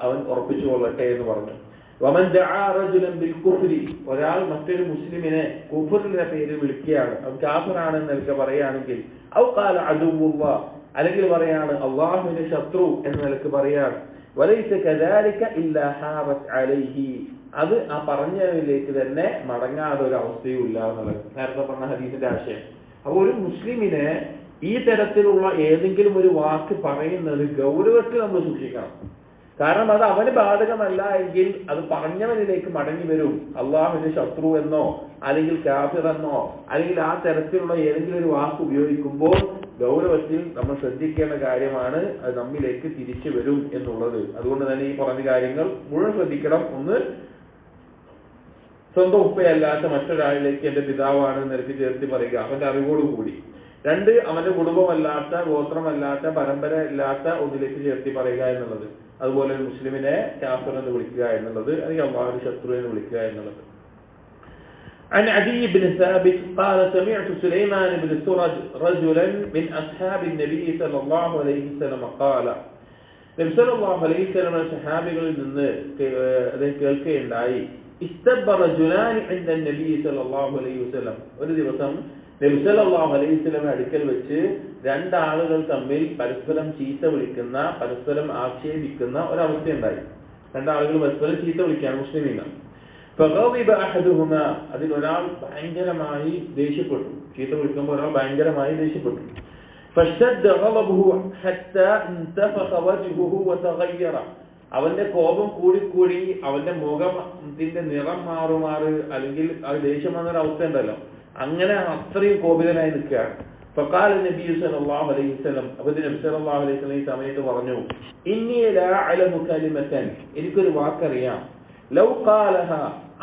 അവൻ ഉറപ്പിച്ചു കൊള്ളട്ടെ എന്ന് പറഞ്ഞു. വമൻ ദഅ റജുലൻ ബിൽ കുഫ്രി, ഒരാൾ മറ്റൊരു മുസ്ലിമിനെ കുഫറിന്റെ പേരിൽ വിളിക്കുകയാണ്, അവൻ കാഫിറാണ് എന്നൊക്കെ പറയുകയാണെങ്കിൽ, ഔ ഖാല അദുവുല്ലാഹ്, അല്ലെങ്കിൽ പറയാണ് അള്ളാഹുവിന്റെ ശത്രു എന്ന നിലക്ക് പറയാണ്, വലൈസ കദാലിക ഇല്ലാ ഹാറത് അലൈഹി, അത് ആ പറഞ്ഞതിലേക്ക് തന്നെ മടങ്ങാതെ ഒരു അവസ്ഥയും ഇല്ല എന്നുള്ളത് നേരത്തെ പറഞ്ഞ ഹദീസിന്റെ ആശയം. അപ്പൊ ഒരു മുസ്ലിമിനെ ഈ തരത്തിലുള്ള ഏതെങ്കിലും ഒരു വാക്ക് പറയുന്നത് ഗൗരവത്തിൽ നമ്മൾ സൂക്ഷിക്കണം. കാരണം അത് അവന് ബാധകമല്ല എങ്കിൽ അത് പറഞ്ഞവനിലേക്ക് മടങ്ങി വരും. അള്ളാഹുവിന്റെ ശത്രു എന്നോ അല്ലെങ്കിൽ കാഫിർ എന്നോ അല്ലെങ്കിൽ ആ തരത്തിലുള്ള ഏതെങ്കിലും ഒരു വാക്ക് ഉപയോഗിക്കുമ്പോൾ ഗൗരവത്തിൽ നമ്മൾ ശ്രദ്ധിക്കേണ്ട കാര്യമാണ്, അത് നമ്മിലേക്ക് തിരിച്ചു വരും എന്നുള്ളത്. അതുകൊണ്ട് തന്നെ ഈ പറഞ്ഞ കാര്യങ്ങൾ മുഴുവൻ ശ്രദ്ധിക്കണം. ഒന്ന്, സ്വന്തം ഉപ്പയല്ലാത്ത മറ്റൊരാളിലേക്ക് എന്റെ പിതാവാണ് നിരക്ക് ചേർത്തി പറയുക അവന്റെ അറിവോടുകൂടി. രണ്ട്, അവന്റെ കുടുംബമല്ലാത്ത, ഗോത്രമല്ലാത്ത, പരമ്പര ഇല്ലാത്ത ഒന്നിലേക്ക് ചേർത്തി പറയുക എന്നുള്ളത്. അതുപോലെ ഒരു മുസ്ലിമിനെ കാഫിർ എന്ന് വിളിക്കുക എന്നുള്ളത്, അല്ലെങ്കിൽ അള്ളാഹുവിന്റെ ശത്രു എന്ന് വിളിക്കുക എന്നുള്ളത്. عن عدي بن ثابت قال سمعت سليمان بن سرج رجلا من أصحاب النبي صلى الله عليه وسلم قال നബി സല്ലല്ലാഹു അലൈഹി വസല്ലം സഹാബികളിൽ നിന്ന് അദ്ദേഹം കേൾക്കുകയുണ്ടായി, ഇസ്തബ്ബ റജുലാനി ഇൻദ നബി സല്ലല്ലാഹു അലൈഹി വസല്ലം, ഒരു ദിവസം നബി സല്ലല്ലാഹു അലൈഹി വസല്ലം അടുക്കൽ വെച്ച് രണ്ടാളുകൾ തമ്മിൽ പരസ്പരം ചീത്ത വിളിക്കുന്ന, പരസ്പരം ആക്ഷേപിക്കുന്ന ഒരവസ്ഥയുണ്ടായി. രണ്ടാളുകൾ പരസ്പരം ചീത്ത വിളിക്കുകയാണ്, മുസ്ലിമീങ്ങൾ. ഫഗളിബ അഹദുഹുമ, അതിൽ ഒരാൾ ഭയങ്കരമായി ദേഷ്യപ്പെട്ടു. ചീത്ത വിളിക്കുമ്പോൾ ഒരാൾ ഭയങ്കരമായി ദേഷ്യപ്പെട്ടു. ഫശ്തദ്ദ ഗളബുഹു ഹത്താ ഇൻതഫഖ വജ്ഹുഹു വതഗയ്യറ, അവന്റെ കോപം കൂടിക്കൂടി അവന്റെ മുഖത്തിന്റെ നിറം മാറുമാറ്, അല്ലെങ്കിൽ അത് ദേഷ്യം വന്നൊരു അവസ്ഥ ഉണ്ടല്ലോ, അങ്ങനെ അത്രയും കോപിതനായി നിൽക്കുകയാണ്. ഫഖാല നബി സല്ലല്ലാഹു അലൈഹി വസല്ലം, അപ്പോൾ നബി സല്ലല്ലാഹു അലൈഹി വസല്ലം ഈ സമയത്ത് പറഞ്ഞു, ഇന്നി ലാ അലമു കലിമതൻ, എനിക്കൊരു വാക്കറിയാം, ലൗ ഖാലഹ,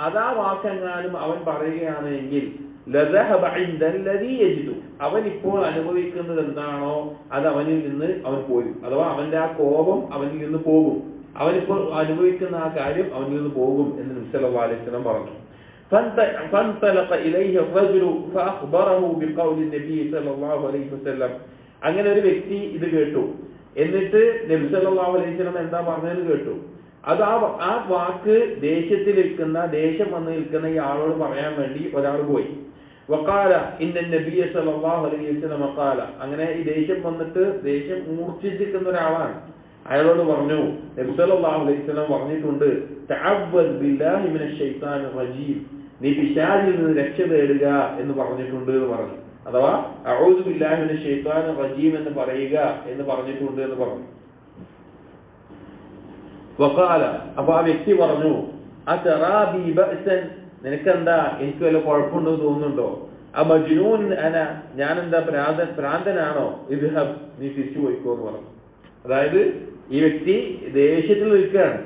അതാ വാക്കെങ്ങാനും അവൻ പറയുകയാണ് എങ്കിൽ, ലദഹബ ഇൻദല്ലദീ യജിദു, അവൻ ഇപ്പോൾ അനുഭവിക്കുന്നത് എന്താണോ അത് അവനിൽ നിന്ന് അവൻ പോയി, അഥവാ അവന്റെ ആ കോപം അവനിൽ നിന്ന് പോകും, അവനിപ്പോൾ അനുഭവിക്കുന്ന ആ കാര്യം അവനിൽ നിന്ന് പോകും എന്ന് നബി സല്ലല്ലാഹു അലൈഹി വസല്ലം പറഞ്ഞു. فانطلق إليه الرجل فأخبره بقول النبي صلى الله عليه وسلم, അങ്ങനെ ഒരു വ്യക്തി ഇത് കേട്ടു, എന്നിട്ട് നബി സല്ലല്ലാഹു അലൈഹി വസല്ലം എന്താ പറഞ്ഞതെന്ന് കേട്ടു. അത് ആ വാക്ക് ദേഷ്യം വന്ന് നിൽക്കുന്ന ഈ ആളോട് പറയാൻ വേണ്ടി ഒരാൾ പോയി. വഖാല ഇന്ന നബിയ സല്ലല്ലാഹു അലൈഹി വസല്ലം ഖാല, അങ്ങനെ ഈ ദേഷ്യം വന്നിട്ട് ദേഷ്യം മൂർച്ഛിച്ചിരിക്കുന്ന ഒരാളാണ്, അയാളോട് പറഞ്ഞു, നബി സല്ലല്ലാഹു അലൈഹി വസല്ലം പറഞ്ഞിട്ടുണ്ട്, തഅവ്വദ് ബില്ലാഹി മിനശ് ശൈത്താനിർ റജീം, നീ പിശാചിൽ നിന്ന് രക്ഷ തേടുക എന്ന് പറഞ്ഞിട്ടുണ്ട് എന്ന് പറഞ്ഞു. അഥവാ അഊദു ബില്ലാഹി മിനശ് ശൈത്താനിർ റജീം എന്ന് പറയുക എന്ന് പറഞ്ഞിട്ടുണ്ട് എന്ന് പറഞ്ഞു. വഖാല, അപ്പോൾ ആ വ്യക്തി പറഞ്ഞു, അതറാബി ബഅസൻ, നിനക്കെന്താ, എനിക്ക് വല്ല കുഴപ്പമുണ്ടെന്ന് തോന്നുന്നുണ്ടോ? അമജ്നൂൻ അന, ഞാനെന്താ ഭ്രാന്തനാണോ? ഇദ്ഹബ്, നീ തിരിച്ചു പോയിക്കോ എന്ന് പറഞ്ഞു. അതായത് ഈ വ്യക്തി ദേഷ്യത്തിൽ നിൽക്കുകയാണ്.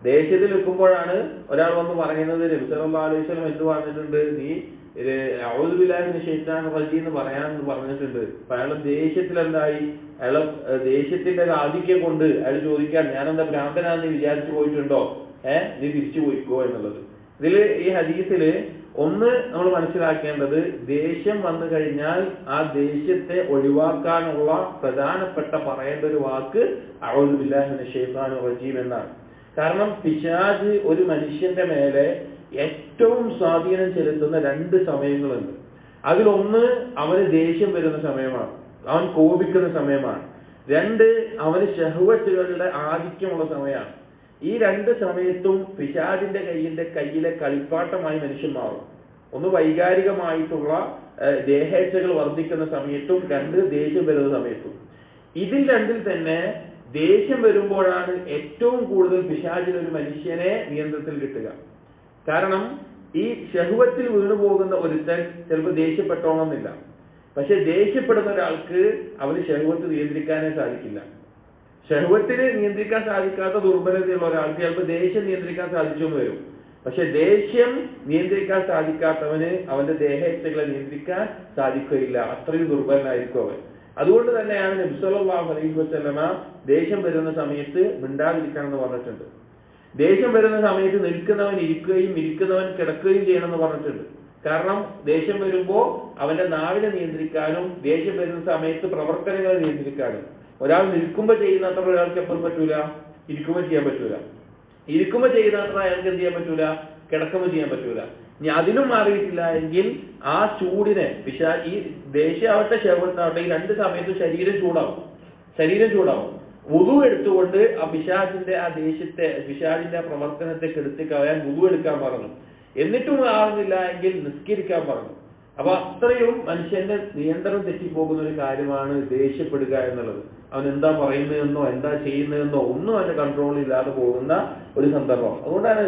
ദേഷ്യത്തിൽ നിൽക്കുമ്പോഴാണ് ഒരാൾ വന്ന് പറയുന്നത്, നബി സല്ലല്ലാഹു അലൈഹി വസല്ലം എന്ത് പറഞ്ഞിട്ടുണ്ട്, നീ അഊദു ബില്ലാഹി മിനശ് ശൈത്താനിർ റജീം എന്ന് പറയാനെന്ന് പറഞ്ഞിട്ടുണ്ട്. അപ്പൊ അയാൾ ദേഷ്യത്തിൽ എന്തായി, അയാളെ ദേഷ്യത്തിന്റെ ആധിക്യം കൊണ്ട് അയാൾ ചോദിക്കാൻ, ഞാനെന്താ ഭ്രാന്തനാന്ന് വിചാരിച്ചു പോയിട്ടുണ്ടോ, നീ തിരിച്ചു പോയിക്കോ എന്നുള്ളത്. ഇതില് ഈ ഹദീസില് ഒന്ന് നമ്മൾ മനസ്സിലാക്കേണ്ടത്, ദേഷ്യം വന്നു കഴിഞ്ഞാൽ ആ ദേഷ്യത്തെ ഒഴിവാക്കാനുള്ള പ്രധാനപ്പെട്ട പറയേണ്ട ഒരു വാക്ക് അഊദു ബില്ലാഹി മിനശ് ശൈത്താനിർ റജീം എന്നാണ്. കാരണം പിശാച് ഒരു മനുഷ്യന്റെ മേലെ ഏറ്റവും സ്വാധീനം ചെലുത്തുന്ന രണ്ട് സമയങ്ങളുണ്ട്. അതിലൊന്ന് അവന് ദേഷ്യം വരുന്ന സമയമാണ്, അവൻ കോപിക്കുന്ന സമയമാണ്. രണ്ട്, അവന് ശഹ്വത്തുകളുടെ ആധിക്യമുള്ള സമയമാണ്. ഈ രണ്ട് സമയത്തും പിശാചിന്റെ കയ്യിലെ കളിപ്പാട്ടമായി മനുഷ്യൻ മാറും. ഒന്ന് വൈകാരികമായിട്ടുള്ള ദേഹേച്ഛകൾ വർദ്ധിക്കുന്ന സമയത്തും, രണ്ട് ദേഷ്യം വരുന്ന സമയത്തും. ഇതിൽ രണ്ടിൽ തന്നെ ദേഷ്യം വരുമ്പോഴാണ് ഏറ്റവും കൂടുതൽ പിശാചിന് ഒരു മനുഷ്യനെ നിയന്ത്രണത്തിൽ കിട്ടുക. കാരണം ഈ ശഹ്വത്തിൽ വീണു പോകുന്ന ഒരുത്തൻ ചിലപ്പോൾ ദേഷ്യപ്പെട്ടോണമെന്നില്ല, പക്ഷെ ദേഷ്യപ്പെടുന്ന ഒരാൾക്ക് അവന് ശഹ്വത്ത് നിയന്ത്രിക്കാനേ സാധിക്കില്ല. ശഹ്വത്തിനെ നിയന്ത്രിക്കാൻ സാധിക്കാത്ത ദുർബലതയുള്ള ഒരാൾക്ക് ചിലപ്പോൾ ദേഷ്യം നിയന്ത്രിക്കാൻ സാധിച്ചെന്ന് വരും. പക്ഷെ ദേഷ്യം നിയന്ത്രിക്കാൻ സാധിക്കാത്തവന് അവന്റെ ദേഹേച്ഛകളെ നിയന്ത്രിക്കാൻ സാധിക്കുകയില്ല, അത്രയും ദുർബലനായിരിക്കും അവൻ. അതുകൊണ്ട് തന്നെയാണ് നബി സല്ലല്ലാഹു അലൈഹി വസല്ലമ ദേഷ്യം വരുന്ന സമയത്ത് മിണ്ടാതിരിക്കണം എന്ന് പറഞ്ഞിട്ടുണ്ട്. ദേഷ്യം വരുന്ന സമയത്ത് നിൽക്കുന്നവൻ ഇരിക്കുകയും ഇരിക്കുന്നവൻ കിടക്കുകയും ചെയ്യണമെന്ന് പറഞ്ഞിട്ടുണ്ട്. കാരണം ദേഷ്യം വരുമ്പോൾ അവന്റെ നാവിനെ നിയന്ത്രിക്കാനും ദേഷ്യം വരുന്ന സമയത്ത് പ്രവർത്തനങ്ങളെ നിയന്ത്രിക്കാനും. ഒരാൾ നിൽക്കുമ്പോൾ ചെയ്യുന്ന അത്ര ഒരാൾക്ക് എപ്പോഴും പറ്റൂല, ഇരിക്കുമ്പോൾ ചെയ്യാൻ പറ്റൂല. ഇരിക്കുമ്പോൾ ചെയ്യുന്ന അത്ര അയാൾക്ക് എന്ത് ചെയ്യാൻ പറ്റൂല, കിടക്കുമ്പോൾ ചെയ്യാൻ പറ്റൂല. ഇനി അതിനും മാറിയിട്ടില്ല എങ്കിൽ ആ ചൂടിനെ ഈ ദേഷ്യാവട്ടെ ശവത്താവട്ടെ ഈ രണ്ട് സമയത്തും ശരീരം ചൂടാവും. വുദു എടുത്തുകൊണ്ട് ആ പിശാചിന്റെ ആ പിശാചിന്റെ പ്രവർത്തനത്തെ കെടുത്തി കളയാൻ വുദു എടുക്കാൻ പറഞ്ഞു. എന്നിട്ടും ആവുന്നില്ല എങ്കിൽ നിസ്കരിക്കാൻ പറഞ്ഞു. അപ്പൊ അത്രയും മനുഷ്യന്റെ നിയന്ത്രണം തെറ്റിപ്പോകുന്ന ഒരു കാര്യമാണ് ദേഷ്യപ്പെടുക എന്നുള്ളത്. അവൻ എന്താ പറയുന്നതെന്നോ എന്താ ചെയ്യുന്നതെന്നോ ഒന്നും അവന്റെ കൺട്രോൾ ഇല്ലാതെ പോകുന്ന ഒരു സന്ദർഭം. അതുകൊണ്ടാണ്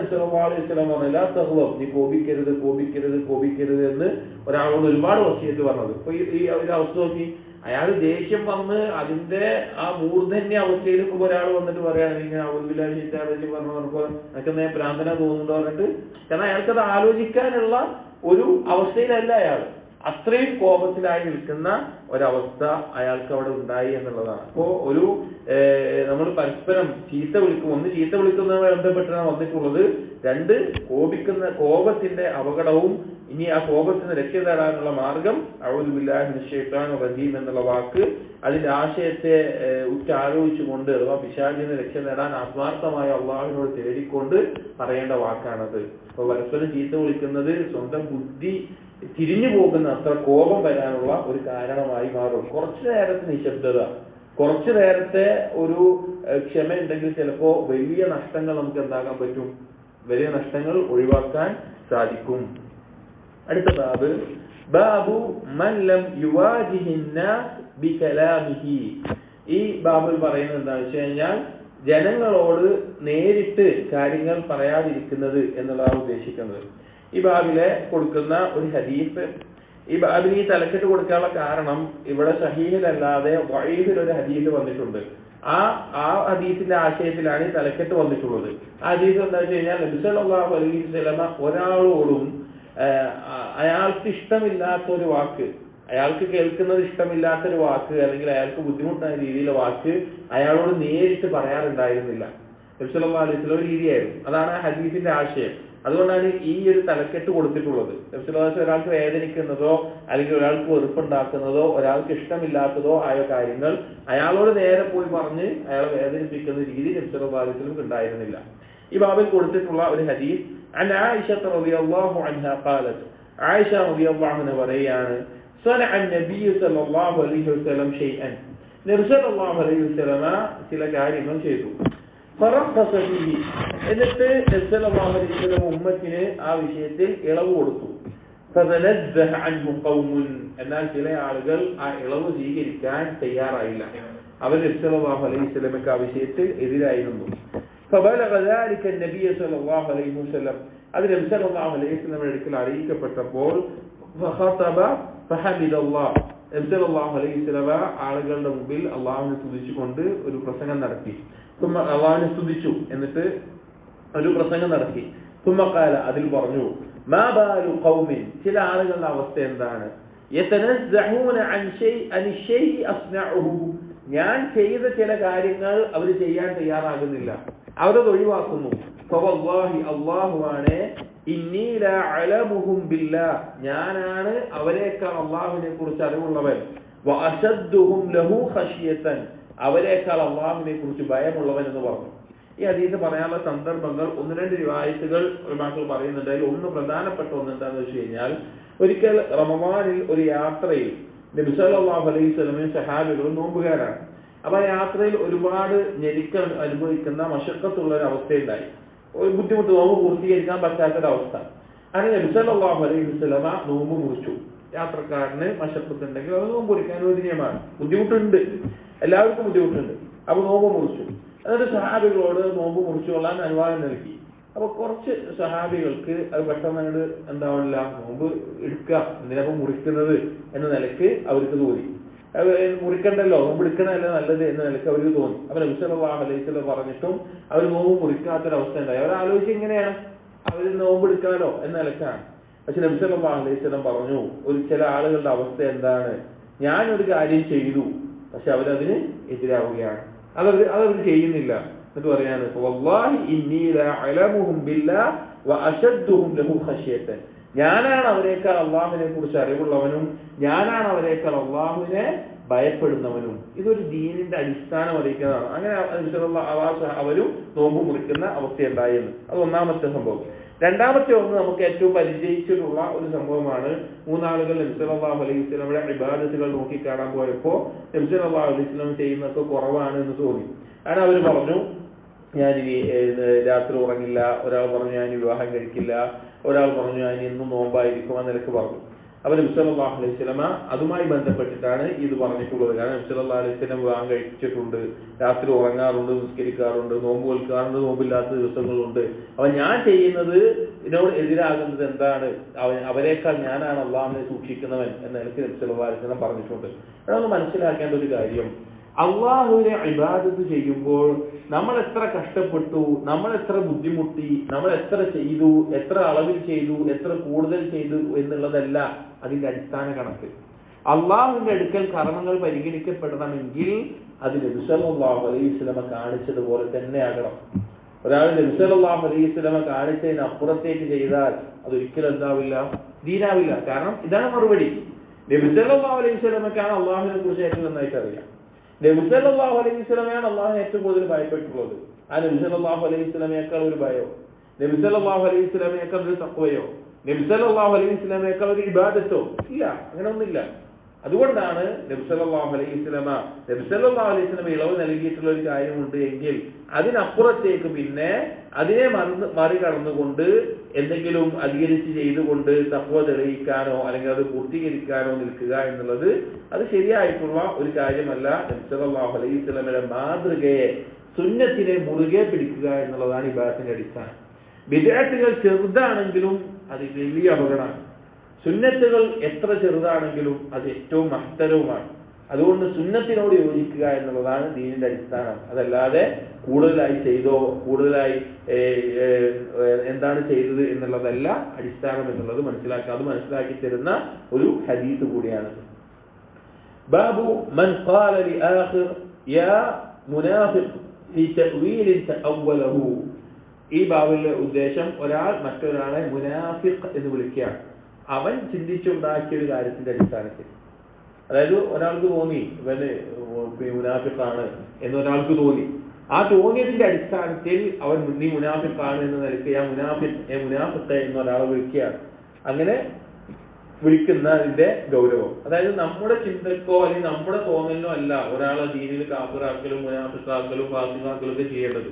പറഞ്ഞത് നീ കോപിക്കരുത് എന്ന് ഒരാളോട് ഒരുപാട് വസിയത്ത് പറഞ്ഞത്. ഇപ്പൊ ഈ ഒരു അവസ്ഥ നോക്കി, അയാൾ ദേഷ്യം വന്ന് അതിന്റെ ആ മൂർധന്യ അവസ്ഥയിലേക്ക് ഒരാൾ വന്നിട്ട് പറയുകയാണ് ഇങ്ങനെ പറഞ്ഞപ്പോ എനിക്കെന്താ ഭ്രാന്തന തോന്നുന്നുണ്ടോ പറഞ്ഞിട്ട്. കാരണം അയാൾക്കത് ആലോചിക്കാനുള്ള ഒരു അവസ്ഥയിലല്ല അയാൾ. അത്രയും കോപത്തിലായി നിൽക്കുന്ന ഒരവസ്ഥ അയാൾക്ക് അവിടെ ഉണ്ടായി എന്നുള്ളതാണ്. അപ്പോ നമ്മൾ പരസ്പരം ചീത്ത വിളിക്കുന്നതുമായി ബന്ധപ്പെട്ടാണ് വന്നിട്ടുള്ളത്. രണ്ട്, കോപത്തിന്റെ അപകടവും ഇനി ആ കോപത്തിന് രക്ഷ തേടാനുള്ള മാർഗം അഊദു ബില്ലാഹി മിനശ് ശൈത്വാനിർ റജീം എന്നുള്ള വാക്ക് അതിന്റെ ആശയത്തെ ഉറ്റാലോചിച്ചുകൊണ്ട് അഥവാ പിശാചിന് രക്ഷ നേടാൻ ആത്മാർത്ഥമായ അള്ളാഹുവിനോട് തേടിക്കൊണ്ട് പറയേണ്ട വാക്കാണത്. അപ്പൊ പരസ്പരം ചീത്ത വിളിക്കുന്നത് സ്വന്തം ബുദ്ധി തിരിഞ്ഞു പോകുന്ന അത്ര കോപം വരാനുള്ള ഒരു കാരണമായി മാറും. കുറച്ചു നേരത്തെ നിശബ്ദത, കുറച്ചു നേരത്തെ ഒരു ക്ഷമ ഉണ്ടെങ്കിൽ ചിലപ്പോ വലിയ നഷ്ടങ്ങൾ നമുക്ക് എന്താക്കാൻ പറ്റും, വലിയ നഷ്ടങ്ങൾ ഒഴിവാക്കാൻ സാധിക്കും. അടുത്ത ബാബു മൻ ലം യുവാജിഹിൻ നാസ് ബികലാമിഹി. ഈ ബാബിൽ പറയുന്നത് എന്താണെന്ന് വെച്ച് കഴിഞ്ഞാൽ ജനങ്ങളോട് നേരിട്ട് കാര്യങ്ങൾ പറയാതിരിക്കുന്നത് എന്നുള്ളതാണ് ഉദ്ദേശിക്കുന്നത്. ഈ ബാബിലെ കൊടുക്കുന്ന ഒരു ഹദീസ്, ഈ ബാബിന് ഈ തലക്കെട്ട് കൊടുക്കാനുള്ള കാരണം ഇവിടെ സഹീഹിലല്ലാതെ വഈഫിൽ ഒരു ഹദീസ് വന്നിട്ടുണ്ട്. ആ ഹദീസിന്റെ ആശയത്തിലാണ് ഈ തലക്കെട്ട് വന്നിട്ടുള്ളത്. ആ ഹദീസ് എന്താ വെച്ച് കഴിഞ്ഞാൽ നബി സല്ലല്ലാഹു അലൈഹി വസല്ലമ ഒരാളോടും അയാൾക്ക് ഇഷ്ടമില്ലാത്തൊരു വാക്ക്, അയാൾക്ക് കേൾക്കുന്നത് ഇഷ്ടമില്ലാത്തൊരു വാക്ക് അല്ലെങ്കിൽ അയാൾക്ക് ബുദ്ധിമുട്ടായ രീതിയിലെ വാക്ക് അയാളോട് നേരിട്ട് പറയാറുണ്ടായിരുന്നില്ല. നബി സല്ലല്ലാഹു അലൈഹി വസല്ലം ഒരു രീതിയായിരുന്നു. അതാണ് ആ ഹദീസിന്റെ ആശയം. അതുകൊണ്ടാണ് ഈ ഒരു തലക്കെട്ട് കൊടുത്തിട്ടുള്ളത്. നബി സല്ലല്ലാഹു അലൈഹി വസല്ലം ഒരാൾക്ക് വേദനിക്കുന്നതോ അല്ലെങ്കിൽ ഒരാൾക്ക് വെറുപ്പുണ്ടാക്കുന്നതോ ഒരാൾക്ക് ഇഷ്ടമില്ലാത്തതോ ആയ കാര്യങ്ങൾ അയാളോട് നേരെ പോയി പറഞ്ഞ് അയാളെ വേദനിപ്പിക്കുന്ന രീതി നബി സല്ലല്ലാഹു അലൈഹി വസല്ലം ഉണ്ടായിരുന്നില്ല. ഈ ബാബിൽ കൊടുത്തിട്ടുള്ള ഒരു ഹദീസ് عن عائشة رضي الله عنها قالت عائشة رضي الله عنها പറയാണ് صنع النبي صلى الله عليه وسلم شيئا. നബി സല്ലല്ലാഹു അലൈഹി വസല്ലം ചില കാര്യങ്ങൾ ചെയ്തു. فرخص فيه. എന്നിട്ട് നബി സല്ലല്ലാഹു അലൈഹി വസല്ലം ഉമ്മത്തിന് ആ വിഷയത്തിൽ ഇളവ് കൊടുത്തു. فتنزه عنه قوم. എന്നാൽ ചില ആളുകൾ ആ ഇളവ് സ്വീകരിക്കാൻ തയ്യാറായില്ല. അവർ നബി സല്ലല്ലാഹു അലൈഹി വസല്ലമക്ക് ആ വിഷയത്തിൽ എതിരായിരുന്നു. فبلغ ذلك النبي صلى الله عليه وسلم. അത് നബി സല്ലല്ലാഹു അലൈഹി വസല്ലം അടുക്കൽ അറിയിക്കപ്പെട്ടപ്പോൾ فخطب فحمد الله. നബി സല്ലല്ലാഹു അലൈഹി വസല്ലം ആളുകളുടെ മുമ്പിൽ അല്ലാഹുവിനെ സ്തുതിച്ചുകൊണ്ട് ഒരു പ്രസംഗം നടത്തി. അല്ലാഹുവിനെ സ്തുതിച്ചു, എന്നിട്ട് ഒരു പ്രസംഗം നടത്തി. ثم قال, അതിൽ പറഞ്ഞു ما بال قوم. ചില ആളുകളുടെ അവസ്ഥ എന്താണ്, يتنزعون عن الشيء أصنعه. ഞാൻ ചെയ്ത ചില കാര്യങ്ങൾ അവർ ചെയ്യാൻ തയ്യാറാകുന്നില്ല, അവരത് ഒഴിവാക്കുന്നു. അള്ളാഹുവാണ് ഇന്നി ലാ അലമുഹും ബില്ലാഹ്. ഞാനാണ് അവരെക്കാൾ അള്ളാഹുവിനെ കുറിച്ച് അറിവുള്ളവൻ. വഅശദ്ദുഹും ലഹു ഖശിയതൻ. അവരെക്കാൾ അള്ളാഹുവിനെ കുറിച്ച് ഭയമുള്ളവൻ എന്ന് പറഞ്ഞു. ഈ ഹദീസ് പറയാനുള്ള സന്ദർഭങ്ങൾ ഒന്ന് രണ്ട് റിവായത്തുകൾ ഉലമാക്കൾ പറയുന്നുണ്ട്. അതിൽ ഒന്ന് പ്രധാനപ്പെട്ട ഒന്ന് എന്താണെന്ന് വെച്ച് കഴിഞ്ഞാൽ, ഒരിക്കൽ റമദാനിൽ ഒരു യാത്രയിൽ നബി സല്ലല്ലാഹു അലൈഹി വസല്ലമയും സഹാബികളും നോമ്പുകാരാണ്. അപ്പൊ ആ യാത്രയിൽ ഒരുപാട് ഞെരുക്കം അനുഭവിക്കുന്ന മശക്കത്തുള്ള ഒരു അവസ്ഥയുണ്ടായി. ഒരു ബുദ്ധിമുട്ട്, നോമ്പ് പൂർത്തീകരിക്കാൻ പറ്റാത്തൊരവസ്ഥ. അങ്ങനെ നബി സല്ലല്ലാഹു അലൈഹി വസല്ലമ നോമ്പ് മുറിച്ചു. യാത്രക്കാരന് മശക്കത്തുണ്ടെങ്കിൽ അത് നോമ്പ് മുറിക്കാൻ അനുവദനീയമാണ്. ബുദ്ധിമുട്ടുണ്ട്, എല്ലാവർക്കും ബുദ്ധിമുട്ടുണ്ട്. അപ്പൊ നോമ്പ് മുറിച്ചു. എന്നിട്ട് സഹാബികളോട് നോമ്പ് മുറിച്ചുകൊള്ളാൻ അനുവാദം നൽകി. അപ്പൊ കുറച്ച് സഹാബികൾക്ക് അത് പെട്ടെന്ന് എന്താവില്ല, നോമ്പ് എടുക്കുക, എന്തിനപ്പം മുറിക്കുന്നത് എന്ന നിലയ്ക്ക് അവർക്ക് തോന്നി. മുറിക്കണ്ടല്ലോ, നോമ്പ് എടുക്കണമല്ല നല്ലത് എന്ന നിലയ്ക്ക് അവർക്ക് തോന്നി. അപ്പൊ നബി സല്ലല്ലാഹു അലൈഹി വസല്ലം പറഞ്ഞിട്ടും അവർ നോമ്പ് മുറിക്കാത്തൊരവസ്ഥ ഉണ്ടായി. അവരാലോചിച്ച് എങ്ങനെയാണ് അവർ നോമ്പ് എടുക്കാലോ എന്ന നിലക്കാണ്. പക്ഷെ നബി സല്ലല്ലാഹു അലൈഹി വസല്ലം പറഞ്ഞു, ചില ആളുകളുടെ അവസ്ഥ എന്താണ്, ഞാനൊരു കാര്യം ചെയ്തു പക്ഷെ അവരതിന് എതിരാവുകയാണ്, അതവർ ചെയ്യുന്നില്ല. എന്നിട്ട് പറയാണ് വല്ലാഹി ഇന്നി ലാ അലമുഹും ബില്ലാഹ് വഅശദ്ദുഹും ലഹു ഖശിയതൻ, ഞാനാണ് അവരെക്കാൾ അള്ളാഹുവിനെ കുറിച്ച് അറിവുള്ളവനും ഞാനാണ് അവരെക്കാൾ അള്ളാഹുവിനെ ഭയപ്പെടുന്നവനും. ഇതൊരു ദീനിന്റെ അടിസ്ഥാനം അറിയിക്കുന്നതാണ്. അങ്ങനെ അവരും നോമ്പ് മുറിക്കുന്ന അവസ്ഥയുണ്ടായിരുന്നു. അത് ഒന്നാമത്തെ സംഭവം. രണ്ടാമത്തെ ഒന്ന് നമുക്ക് ഏറ്റവും പരിചയിച്ചിട്ടുള്ള ഒരു സംഭവമാണ്. മൂന്നാളുകൾ നബി സല്ലല്ലാഹു അലൈഹി വസല്ലമയുടെ ഇബാദത്തുകൾ നോക്കിക്കാണാൻ പോയപ്പോൾ നബി സല്ലല്ലാഹു അലൈഹി വസല്ലം ചെയ്യുന്നതൊക്കെ കുറവാണ് എന്ന് തോന്നി. കാരണം അവർ പറഞ്ഞു, ഞാനിനി രാത്രി ഉറങ്ങില്ല. ഒരാൾ പറഞ്ഞു ഞാൻ വിവാഹം കഴിക്കില്ല. ഒരാൾ പറഞ്ഞു ഞാൻ ഇന്നും നോമ്പായിരിക്കും. ആ നിലക്ക് പറഞ്ഞു. അപ്പോൾ നബി സല്ലല്ലാഹു അലൈഹി വസല്ലമ അതുമായി ബന്ധപ്പെട്ടിട്ടാണ് ഇത് പറഞ്ഞിട്ടുള്ളത്. കാരണം നബി സല്ലല്ലാഹു അലൈഹി വസല്ലം വിവാഹം കഴിച്ചിട്ടുണ്ട്, രാത്രി ഉറങ്ങാറുണ്ട്, നിസ്കരിക്കാറുണ്ട്, നോമ്പ് നോൽക്കാറുണ്ട്, നോമ്പില്ലാത്ത ദിവസങ്ങളുണ്ട്. അപ്പൊ ഞാൻ ചെയ്യുന്നത് ഇതിനോട് എതിരാകുന്നത് എന്താണ്? അവരെക്കാൾ ഞാനാണ് അള്ളാഹുവിനെ സൂക്ഷിക്കുന്നവൻ എന്ന നിലയ്ക്ക് നബി സല്ലല്ലാഹു അലൈഹി വസല്ലം പറഞ്ഞിട്ടുണ്ട്. അതൊന്ന് മനസ്സിലാക്കേണ്ട ഒരു കാര്യം, അള്ളാഹുവിനെ ഇബാദത്ത് ചെയ്യുമ്പോൾ നമ്മൾ എത്ര കഷ്ടപ്പെട്ടു, നമ്മൾ എത്ര ബുദ്ധിമുട്ടി, നമ്മൾ എത്ര ചെയ്തു, എത്ര അളവിൽ ചെയ്തു, എത്ര കൂടുതൽ ചെയ്തു എന്നുള്ളതല്ല അതിന്റെ അടിസ്ഥാന കണക്ക്. അള്ളാഹുവിന്റെ അടുക്കൽ കർമ്മങ്ങൾ പരിഗണിക്കപ്പെടണമെങ്കിൽ അത് നബി സല്ലല്ലാഹു അലൈഹി വസല്ലമ കാണിച്ചതുപോലെ തന്നെ ആകണം. ഒരാൾ നബി സല്ലല്ലാഹു അലൈഹി വസല്ലമ കാണിച്ചതിന് അപ്പുറത്തേക്ക് ചെയ്താൽ അതൊരിക്കലും എന്താവില്ല, ദീനാവില്ല. കാരണം ഇതാണ് മറുപടി. നബി സല്ലല്ലാഹു അലൈഹി വസല്ലമക്കാണ് അള്ളാഹുവിനെ കുറിച്ച് ഏറ്റവും നന്നായിട്ട് അറിയാം. നബി സല്ലല്ലാഹു അലൈഹി വസല്ലമയാണ് അള്ളാഹുവിനെ ഏറ്റവും കൂടുതൽ ഭയപ്പെട്ടിട്ടുള്ളത്. ആ നബി സല്ലല്ലാഹു അലൈഹി വസല്ലമയേക്കാൾ ഒരു ഭയോ, നബി സല്ലല്ലാഹു അലൈഹി വസല്ലമയേക്കാൾ ഒരു തഖ്വയോ, നബി സല്ലല്ലാഹു അലൈഹി വസല്ലമയേക്കാൾ ഒരു ഇബാദത്തോ ഇല്ല. അങ്ങനെ ഒന്നില്ല. അതുകൊണ്ടാണ് നബി സല്ലല്ലാഹു അലൈഹി വസല്ലമ ഇളവ് നൽകിയിട്ടുള്ള ഒരു കാര്യമുണ്ട് എങ്കിൽ അതിനപ്പുറത്തേക്ക് പിന്നെ അതിനെ മറികടന്നുകൊണ്ട് എന്തെങ്കിലും അധികരിച്ച് ചെയ്തുകൊണ്ട് തഖ്വ തെളിയിക്കാനോ അല്ലെങ്കിൽ അത് പൂർത്തീകരിക്കാനോ നിൽക്കുക എന്നുള്ളത് അത് ശരിയായിട്ടുള്ള ഒരു കാര്യമല്ല. നബി സല്ലല്ലാഹു അലൈഹി വസല്ലമയുടെ മാതൃകയെ, സുന്നത്തിനെ മുറുകെ പിടിക്കുക എന്നുള്ളതാണ് ഇബാദത്തിന്റെ അടിസ്ഥാനം. ബിദ്അത്തുകൾ ചെറുതാണെങ്കിലും അത് വലിയ അപകടമാണ്. സുന്നത്തുകൾ എത്ര ചെറുതാണെങ്കിലും അത് ഏറ്റവും മഹത്തരവുമാണ്. അതുകൊണ്ട് സുന്നത്തിനോട് യോജിക്കുക എന്നുള്ളതാണ് ദീനിന്റെ അടിസ്ഥാനം. അതല്ലാതെ കൂടുതലായി ചെയ്തോ കൂടുതലായി എന്താണ് ചെയ്തത് എന്നുള്ളതല്ല അടിസ്ഥാനം എന്നുള്ളത് മനസ്സിലാക്കുക. അത് മനസ്സിലാക്കി തരുന്ന ഒരു ഹദീസ് കൂടിയാണ്. ബാബു മൻ ഖാല ലിആഖിർ യാ മുനാഫിഖ് ഫി തഅ്വീൽ തഅവ്വലഹു. ഈ ബാബിലെ ഉദ്ദേശം ഒരാൾ മറ്റൊരാളെ മുനാഫിഖ് എന്ന് വിളിക്കുകയാണ്, അവൻ ചിന്തിച്ചുണ്ടാക്കിയ ഒരു കാര്യത്തിന്റെ അടിസ്ഥാനത്തിൽ. അതായത് ഒരാൾക്ക് തോന്നി ഇവന് മുനാഫിഖാണ് എന്നൊരാൾക്ക് തോന്നി. ആ തോന്നിയതിന്റെ അടിസ്ഥാനത്തിൽ അവൻ നീ മുനാഫിഖാണ് എന്ന് നിലയ്ക്ക് മുനാഫിഖ് എന്നൊരാളെ വിളിക്കുകയാണ്. അങ്ങനെ വിളിക്കുന്നതിന്റെ ഗൗരവം, അതായത് നമ്മുടെ ചിന്തക്കോ അല്ലെങ്കിൽ നമ്മുടെ തോന്നലിനോ അല്ല ഒരാളെ ദീനിൽ കാഫിറാക്കലും മുനാഫിഖാക്കലും ഫാസിഖാക്കലും ഒക്കെ ചെയ്യേണ്ടത്.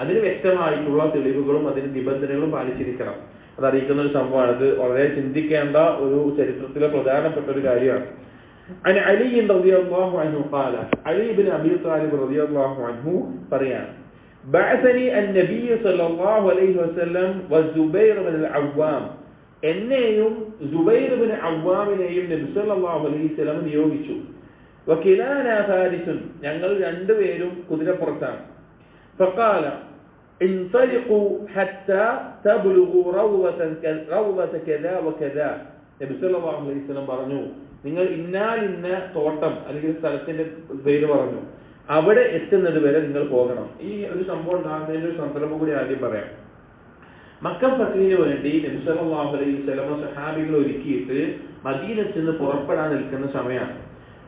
അതിന് വ്യക്തമായിട്ടുള്ള തെളിവുകളും അതിന് നിബന്ധനകളും പാലിച്ചിരിക്കണം. അതറിയിക്കുന്ന ഒരു സംഭവമാണ്. ഇത് വളരെ ചിന്തിക്കേണ്ട ഒരു ചരിത്രത്തിലെ പ്രധാനപ്പെട്ട ഒരു കാര്യമാണ്. عن علي رضي الله عنه قال علي بن أبي طالب رضي الله عنه പറയാണ്, بعثني النبي صلى الله عليه وسلم والزبير بن العوام. എന്നെയും സുബൈർ ബിൻ അവ്വാമിനെയും നബി സല്ലല്ലാഹു അലൈഹി വസല്ലം നിയോഗിച്ചു. വകിലാനാ ഫാരിസുൻ, ഞങ്ങൾ രണ്ടുപേരും കുതിരപ്പുറത്താണ്. فقال انطلقوا حتى تبلغوا روضة كذا وكذا. നബി സല്ലല്ലാഹു അലൈഹി വസല്ലം പറഞ്ഞു, നിങ്ങൾ ഇന്ന തോട്ടം അല്ലെങ്കിൽ സ്ഥലത്തിന്റെ പേര് പറഞ്ഞു, അവിടെ എത്തുന്നത് വരെ നിങ്ങൾ പോകണം. ഈ ഒരു സംഭവം ഉണ്ടാകുന്നതിന്റെ ഒരു സന്ദർഭം കൂടി ആദ്യം പറയാം. മക്ക ഫത്ഹിന് വേണ്ടി നബി സല്ലല്ലാഹു അലൈഹി വസല്ലം സഹാബികൾ ഒരുക്കിയിട്ട് മദീനത്ത് നിന്ന് പുറപ്പെടാൻ നിൽക്കുന്ന സമയമാണ്.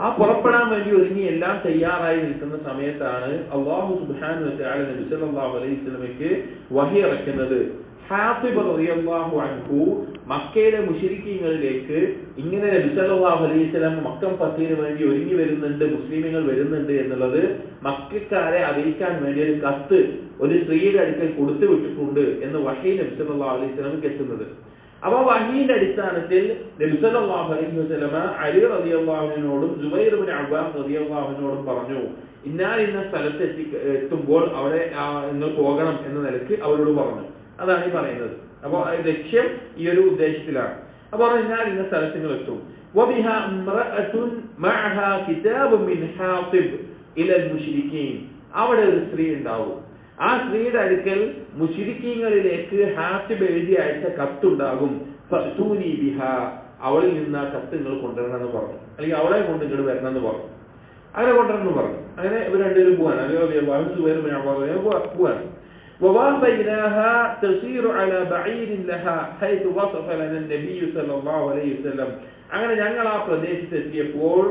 ആ പുറപ്പെടാൻ വേണ്ടി ഒരുങ്ങി എല്ലാം തയ്യാറായി നിൽക്കുന്ന സമയത്താണ് അല്ലാഹു സുബ്ഹാനഹു വ തആല നബി സല്ലല്ലാഹു അലൈഹി വസല്ലമയ്ക്ക് വഹി ഇറക്കുന്നത്. ഹാത്തിബ് റളിയല്ലാഹു അൻഹു മക്കയിലെ മുശ്രിക്കീങ്ങളിലേക്ക് ഇങ്ങനെ നബി സല്ലല്ലാഹു അലൈഹി വസല്ലം മക്ക ഫത്ഹിന് വേണ്ടി ഒരുങ്ങി വരുന്നുണ്ട്, മുസ്ലിമീങ്ങൾ വരുന്നുണ്ട് എന്നുള്ളത് മക്കക്കാരെ അറിയിക്കാൻ വേണ്ടി ഒരു കത്ത് ഒരു സ്ത്രീയുടെ അടുക്കൽ കൊടുത്തു വിട്ടിട്ടുണ്ട് എന്ന് വഹി നബി സല്ലല്ലാഹു അലൈഹി വസല്ലമക്ക് എത്തുന്നത്. അപ്പൊ വഹീന്റെ അടിസ്ഥാനത്തിൽ നബി സല്ലല്ലാഹു അലൈഹി വസല്ലമ അലി റളിയല്ലാഹു അൻഹുവിനോടും സുബൈർ ഇബ്നു അവ്വാം റളിയല്ലാഹു അൻഹുവിനോടും പറഞ്ഞു, ഇന്ന സ്ഥലത്ത് എത്തുമ്പോൾ അവിടെ നിങ്ങൾ പോകണം എന്ന നിലയ്ക്ക് അവരോട് പറഞ്ഞു. അതാണ് ഈ പറയുന്നത്. അപ്പൊ ലക്ഷ്യം ഈ ഒരു ഉദ്ദേശത്തിലാണ്. അപ്പൊ ഇന്ന സ്ഥലത്ത് നിങ്ങൾ എത്തും. وبها امرأة معها كتاب من حاطب إلى المشركين. അവിടെ ഒരു സ്ത്രീ ഉണ്ടാവും. ആ സ്ത്രീയുടെ അടുക്കൽ മുശ്രിക്കീങ്ങളിലേക്ക് ഹാത്തിബ് എഴുതി അയച്ച കത്തുണ്ടാകും. ഫഅ്തൂനി ബിഹാ, അവളിൽ നിന്ന് ആ കത്ത് നിങ്ങൾ കൊണ്ടുവരണം എന്ന് പറഞ്ഞു, അല്ലെങ്കിൽ അവളെ കൊണ്ട് ഇങ്ങോട്ട് വരണം എന്ന് പറഞ്ഞു. അങ്ങനെ കൊണ്ടുവരണം എന്ന് പറഞ്ഞു. അങ്ങനെ ഇവർ രണ്ടുപേരും പോവാണ്. പോവാണ്. ووافيناها تسير على بعير لها حيث وصف لنا النبي صلى الله عليه وسلم. അങ്ങനെ ഞങ്ങൾ ആ പ്രദേശത്ത് എത്തിയപ്പോൾ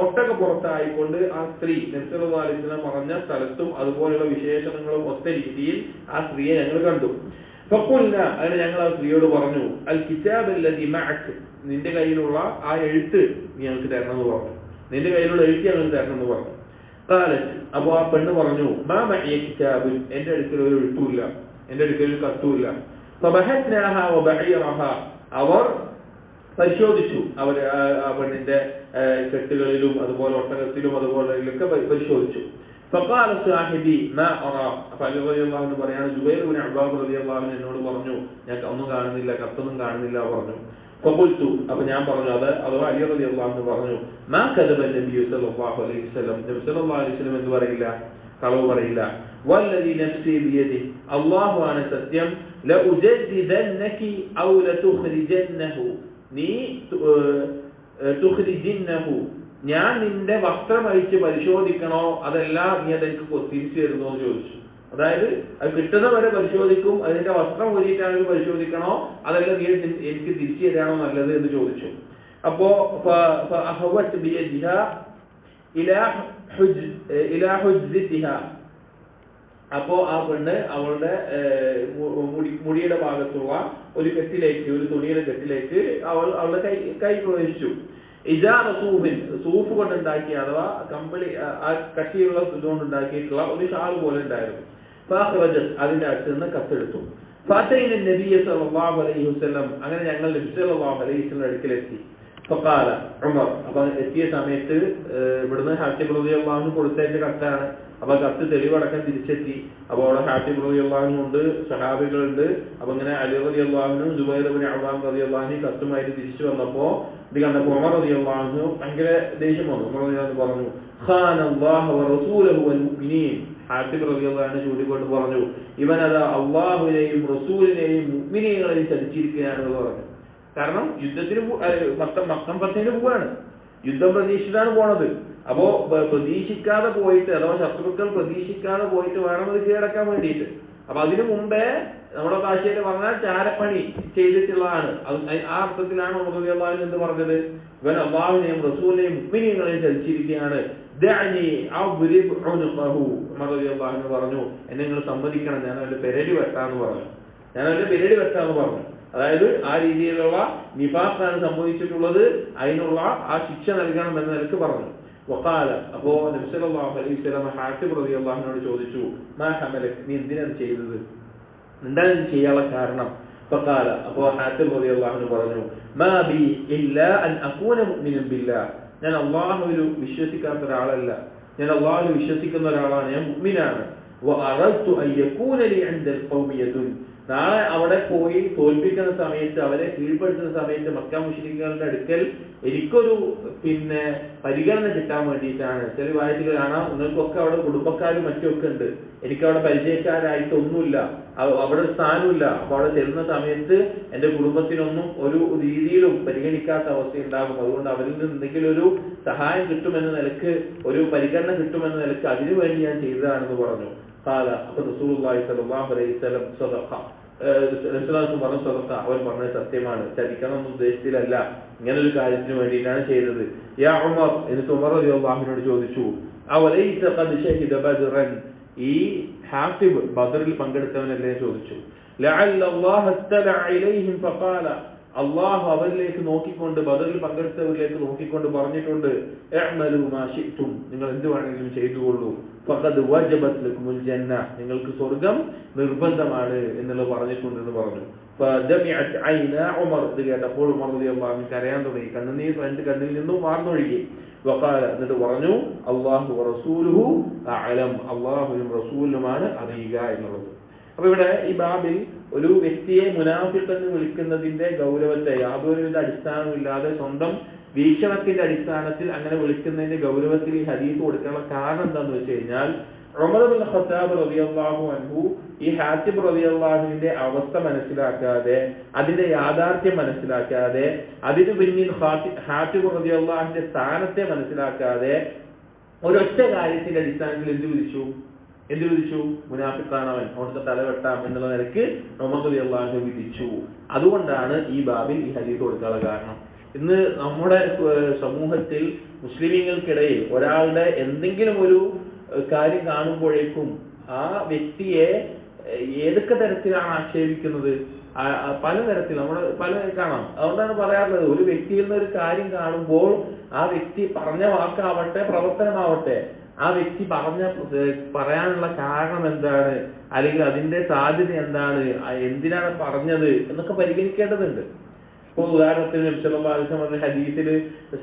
ഒട്ടകപ്പുറത്തായിക്കൊണ്ട് ആ സ്ത്രീ നബി സല്ലല്ലാഹു അലൈഹി വസല്ലം പറഞ്ഞ സ്ഥലത്തും അതുപോലെയുള്ള വിശേഷണങ്ങളും ഒത്ത രീതിയിൽ ആ സ്ത്രീയെ ഞങ്ങൾ കണ്ടു. ഫഖുൽന, അങ്ങനെ ഞങ്ങൾ ആ സ്ത്രീയോട് പറഞ്ഞു, അൽ കിതാബ് അല്ലദി മഅക്, നിന്റെ കയ്യിലുള്ള ആ എഴുത്ത് നീ ഞങ്ങൾക്ക് തരണമെന്ന് പറഞ്ഞു, നിന്റെ കയ്യിലുള്ള എഴുത്ത് ഞങ്ങൾക്ക് തരണമെന്ന് പറഞ്ഞു. ഖാലത്ത്, അപ്പോൾ ആ പെണ്ണ് പറഞ്ഞു, മാ മഅയ കിതാബ്, എന്റെ അടുക്കൽ ഒരു എഴുത്തുമില്ല, എന്റെ അടുക്കൽ ഒരു കത്തുമില്ല. ഫബഹത്നാഹ വബഈറഹ, അവർ പരിശോധിച്ചു, അവർ ആ പെണ്ണിന്റെ കെട്ടുകളിലും അതുപോലെ ഒട്ടകത്തിലും അതുപോലെ പരിശോധിച്ചു. ഫഖാല സാഹിബി മാ അറാ, അപ്പോൾ അലി റളിയല്ലാഹു അൻഹു പറയാണ്, ജുബൈർ ഇബ്നു അബ്ബാസ് റളിയല്ലാഹു അൻഹു എന്നോട് പറഞ്ഞു, ഞാൻ ഒന്നും കാണുന്നില്ല, കത്തൊന്നും കാണുന്നില്ല പറഞ്ഞു. ഫഖുൽതു, അപ്പോൾ ഞാൻ പറഞ്ഞു, അഥവാ അലി റളിയല്ലാഹു അൻഹു പറഞ്ഞു, മാ കദബ നബി സല്ലല്ലാഹു അലൈഹി വസല്ലം, നബി സല്ലല്ലാഹു അലൈഹി വസല്ലം എന്ന് പറയില്ല, കളവ് പറയില്ല. വല്ലദി നഫ്സി ബിയദിഹി, അല്ലാഹു ആണ് സത്യം, ലഉജദ്ദിദന്നകി ഔ ലതുഖ്രിജന്നഹു, നീ തുഖ്രിജിന്നഹു, ഞാൻ നിന്റെ വസ്ത്രം അഴിച്ച് പരിശോധിക്കണോ അതല്ല നീ അതെനിക്ക് തിരിച്ചു തരുന്നോ എന്ന് ചോദിച്ചു. അതായത് അത് കിട്ടുന്ന വരെ പരിശോധിക്കും, അതിന്റെ വസ്ത്രം ഊരിയിട്ടാണെങ്കിൽ പരിശോധിക്കണോ അതല്ല നീ എനിക്ക് തിരിച്ചു തരാണോ നല്ലത് എന്ന് ചോദിച്ചു. അപ്പോ അപ്പോ ആ പെണ്ണ് അവളുടെ മുടിയുടെ ഭാഗത്തുള്ള ഒരു കെട്ടിലേക്ക്, ഒരു തുണിയുടെ കെട്ടിലേക്ക് അവളുടെ കൈ പ്രവേശിച്ചു. സൂഫ് കൊണ്ടുണ്ടാക്കിയ അഥവാ കമ്പിളി, ആ കട്ടിയുള്ള ഇതുകൊണ്ടുണ്ടാക്കിയിട്ടുള്ള ഒരു ഷാൾ പോലെ ഉണ്ടായിരുന്നു. അതിന്റെ അടുത്ത് നിന്ന് കത്തെടുത്തു. ഫാത്തൈന നബിയ സല്ലല്ലാഹു അലൈഹി വസല്ലം, അങ്ങനെ ഞങ്ങൾ നബി സല്ലല്ലാഹു അലൈഹി വസല്ലം അടുക്കലെത്തി. ഫഖാല ഉമർ, അപ്പൊ എത്തിയ സമയത്ത് ഇവിടുന്ന് ഹാത്തിബ് റളിയല്ലാഹു അൻഹു കൊടുത്തതിന്റെ കത്താണ്. അപ്പൊ കത്ത് തെളിവടക്കം തിരിച്ചെത്തി. അപ്പൊ അവിടെ ഹാത്തിബ് റളിയല്ലാഹു അൻഹു ഉണ്ട്, സഹാബികളുണ്ട്. അപ്പൊ ഇങ്ങനെ അലി റളിയല്ലാഹു അൻഹു ജുബൈർ ഇബ്നു അവ്വാം റളിയല്ലാഹു അൻഹു കത്തുമായിട്ട് തിരിച്ചു വന്നപ്പോ ഇത് കണ്ടപ്പോൾ ഉമർ റളിയല്ലാഹു അൻഹു ഭയങ്കര ദേഷ്യം വന്നു. ഉമർ റളിയല്ലാഹു അൻഹു പറഞ്ഞു, ഖാനല്ലാഹു വറസൂലഹു വൽമുഅ്മിനീൻ, ഹാത്തിബ് റളിയല്ലാഹു അൻഹു ചൂണ്ടിക്കൊണ്ട് പറഞ്ഞു, ഇവനതാ അല്ലാഹുവിനെയും റസൂലിനെയും മുഅ്മിനീങ്ങളെയും ചതിച്ചിരിക്കുകയാണെന്ന് പറഞ്ഞു. കാരണം യുദ്ധത്തിന് മക്കം ഫത്തിന് പോവാണ്, യുദ്ധം പ്രതീക്ഷിച്ചിട്ടാണ് പോണത്. അപ്പോ പ്രതീക്ഷിക്കാതെ പോയിട്ട്, അഥവാ ശത്രുക്കൾ പ്രതീക്ഷിക്കാതെ പോയിട്ട് വേണം അത് കീഴടക്കാൻ വേണ്ടിയിട്ട്. അപ്പൊ അതിനു മുമ്പേ നമ്മുടെ ഭാഷയിൽ പറഞ്ഞാൽ ചാരപ്പണി ചെയ്തിട്ടുള്ളതാണ്. ആ അർത്ഥത്തിലാണ് ഉമർ റളിയല്ലാഹു അൻഹു എന്ന് പറഞ്ഞത്, ഇവൻ അല്ലാഹുവിനെയും റസൂലിനെയും മുഅ്മിനീങ്ങളെയും ചതിച്ചിരിക്കുകയാണ്. ദഅനി അദ്രിബ് ഉൻഖഹു, ഉമർ റളിയല്ലാഹു അൻഹു പറഞ്ഞു, എന്നെ നിങ്ങൾ സമ്മതിക്കണം, ഞാൻ അവന്റെ പെരടി വെട്ടാന്ന് പറഞ്ഞു. അതായത് ആ രീതിയിലുള്ള നിഫാഖാണ് സംഭവിച്ചിട്ടുള്ളത്, അതിനുള്ള ആ ശിക്ഷ നൽകണം എന്ന നിലക്ക് പറഞ്ഞു. വഖാല, അപ്പോ നബി സല്ലല്ലാഹു അലൈഹി വസല്ലം ഹാത്തിബ് റളിയല്ലാഹു അൻഹുവിനോട് ചോദിച്ചു, മാ ഹമലക്, നീ എന്തിനാണ് ചെയ്തത്, എന്താണ് ഇത് ചെയ്യാനുള്ള കാരണം? ഫഖാല, അപ്പോ ഹാത്തിബ് റളിയല്ലാഹു അൻഹു പറഞ്ഞു, മാ ബി ഇല്ലാ അൻ അകൂന മുഅ്മിനൻ ബില്ലാഹ്, ഞാൻ അല്ലാഹുവിൽ വിശ്വസിക്കാത്ത ഒരാളല്ല, ഞാൻ അല്ലാഹുവിൽ വിശ്വസിക്കുന്ന ഒരാളാണ്, ഞാൻ മുഅ്മിനാണ്. വഅറദ്തു അൻ യകൂന ലി ഇൻദൽ ഖൗമി യദുൻ, നാളെ അവിടെ പോയി തോൽപ്പിക്കുന്ന സമയത്ത്, അവരെ കീഴ്പ്പെടുത്തുന്ന സമയത്ത് മക്ക മുശ്രിക്കുകളുടെ അടുക്കൽ എനിക്കൊരു പരിഗണന കിട്ടാൻ വേണ്ടിയിട്ടാണ്. ചില വായത്തുകൾ കാണാം, നിങ്ങൾക്കൊക്കെ അവിടെ കുടുംബക്കാരും മറ്റുമൊക്കെ ഉണ്ട്, എനിക്കവിടെ പരിചയക്കാരായിട്ടൊന്നുമില്ല, അവിടെ സ്ഥാനമില്ല. അപ്പൊ അവിടെ ചെല്ലുന്ന സമയത്ത് എന്റെ കുടുംബത്തിനൊന്നും ഒരു രീതിയിലും പരിഗണിക്കാത്ത അവസ്ഥ ഉണ്ടാകും. അതുകൊണ്ട് അവരിൽ നിന്ന് എന്തെങ്കിലും ഒരു സഹായം കിട്ടുമെന്ന നിലക്ക്, ഒരു പരിഗണന കിട്ടുമെന്ന നിലക്ക് അതിനു വേണ്ടി ഞാൻ ചെയ്തതാണെന്ന് പറഞ്ഞു. അപ്പൊ റസൂലുള്ളാഹി സ്വല്ലല്ലാഹു അലൈഹി വസല്ലം സദഖ, പറഞ്ഞു സദഖ, അവർ പറഞ്ഞത് സത്യമാണ്, ചതിക്കണം എന്ന ഉദ്ദേശത്തിലല്ല, ഇങ്ങനെ ഒരു കാര്യത്തിന് വേണ്ടിയിട്ടാണ് ചെയ്തത്. യാ ഉമർ, എന്നിട്ട് ഉമർ റളിയല്ലാഹു അൻഹുവിനോട് ചോദിച്ചു, അവലൈസ ഖദ് ശഹിദ ബദ്റൻ, ഈ ഹാത്തിബ് ബദറിൽ പങ്കെടുത്തവനല്ലേ ചോദിച്ചു. ലഅല്ല അല്ലാഹ ഇത്തലഅ ഇലൈഹിം ഫഖാല, അല്ലാഹു അവരിലേക്ക് നോക്കിക്കൊണ്ട്, ബദറിൽ പങ്കെടുത്തവരിലേക്ക് നോക്കിക്കൊണ്ട് പറഞ്ഞിട്ടുണ്ട്, ഇഅ്മലു മാ ശിഅ്തും, നിങ്ങൾ എന്ത് വേണമെങ്കിലും ചെയ്തുകൊള്ളൂ, ഫഖദ് വജബത് ലക്കുമുൽ ജന്ന, നിങ്ങൾക്ക് സ്വർഗ്ഗം നിർബന്ധമാണ് എന്നുള്ളത് പറഞ്ഞിട്ടുണ്ടെന്ന് പറഞ്ഞു. ഫദമിഅത് ഐനാ ഉമർ, ഇത് കേട്ടപ്പോൾ ഉമർ റളിയല്ലാഹു അൻഹു കരയാൻ തുടങ്ങി, കണ്ണുനീർ രണ്ട് കണ്ണിൽ നിന്നും വാർന്നൊഴുകി. വഖാല, എന്നിട്ട് പറഞ്ഞു, അല്ലാഹു വറസൂലുഹു അഅലം, അല്ലാഹുവും റസൂലുമാണ് അറിയുക എന്നുള്ളത്. അപ്പൊ ഇവിടെ ഈ ബാബിൽ ഒരു വ്യക്തിയെ മുനാഫിഖ് എന്ന് വിളിക്കുന്നതിന്റെ ഗൗരവത്തെ യാതൊരുവിധ അടിസ്ഥാനമില്ലാതെ സ്വന്തം വീക്ഷണത്തിന്റെ അടിസ്ഥാനത്തിൽ അങ്ങനെ വിളിക്കുന്നതിന്റെ ഗൗരവത്തിൽ ഈ ഹദീസ് കൊടുക്കാനുള്ള കാരണം എന്താണെന്ന് വെച്ച് കഴിഞ്ഞാൽ, ഉമർ ഇബ്നു ഖത്താബ് റളിയല്ലാഹു അൻഹു ഈ ഹാത്തിബ് റളിയല്ലാഹു അൻഹുവിന്റെ അവസ്ഥ മനസ്സിലാക്കാതെ, അതിന്റെ യാഥാർത്ഥ്യം മനസ്സിലാക്കാതെ, അതിനു പിന്നിൽ ഹാത്തിബ് റളിയല്ലാഹു അൻഹുവിന്റെ സ്ഥാനത്തെ മനസ്സിലാക്കാതെ ഒരൊറ്റ കാര്യത്തിന്റെ അടിസ്ഥാനത്തിൽ എന്ത് വിധിച്ചു? എന്ത് വിധിച്ചു? മുനാഫിഖാണ് അവൻ, അവർക്ക് തലവെട്ടാം എന്നുള്ള നിലയ്ക്ക് ഉമർ റളിയല്ലാഹു അൻഹു വിധിച്ചു. അതുകൊണ്ടാണ് ഈ ബാബിൽ ഈ ഹദീസ് കൊടുക്കാനുള്ള കാരണം. ഇന്ന് നമ്മുടെ സമൂഹത്തിൽ മുസ്ലിമീങ്ങൾക്കിടയിൽ ഒരാളുടെ എന്തെങ്കിലും ഒരു കാര്യം കാണുമ്പോഴേക്കും ആ വ്യക്തിയെ ഏതൊക്കെ തരത്തിലാണ് ആക്ഷേപിക്കുന്നത്, പല തരത്തിൽ നമ്മൾ പല കാണാം. അതുകൊണ്ടാണ് പറയാറുള്ളത്, ഒരു വ്യക്തിയിൽ നിന്ന് ഒരു കാര്യം കാണുമ്പോൾ ആ വ്യക്തി പറഞ്ഞ വാക്കാവട്ടെ പ്രവർത്തനമാവട്ടെ, ആ വ്യക്തി പറയാനുള്ള കാരണം എന്താണ്, അല്ലെങ്കിൽ അതിന്റെ സാധ്യത എന്താണ്, എന്തിനാണ് പറഞ്ഞത് എന്നൊക്കെ പരിഗണിക്കേണ്ടതുണ്ട്. ഇപ്പൊ ഉദാഹരണത്തിന് നബി സല്ലല്ലാഹു അലൈഹി വസല്ലം ഹദീസിൽ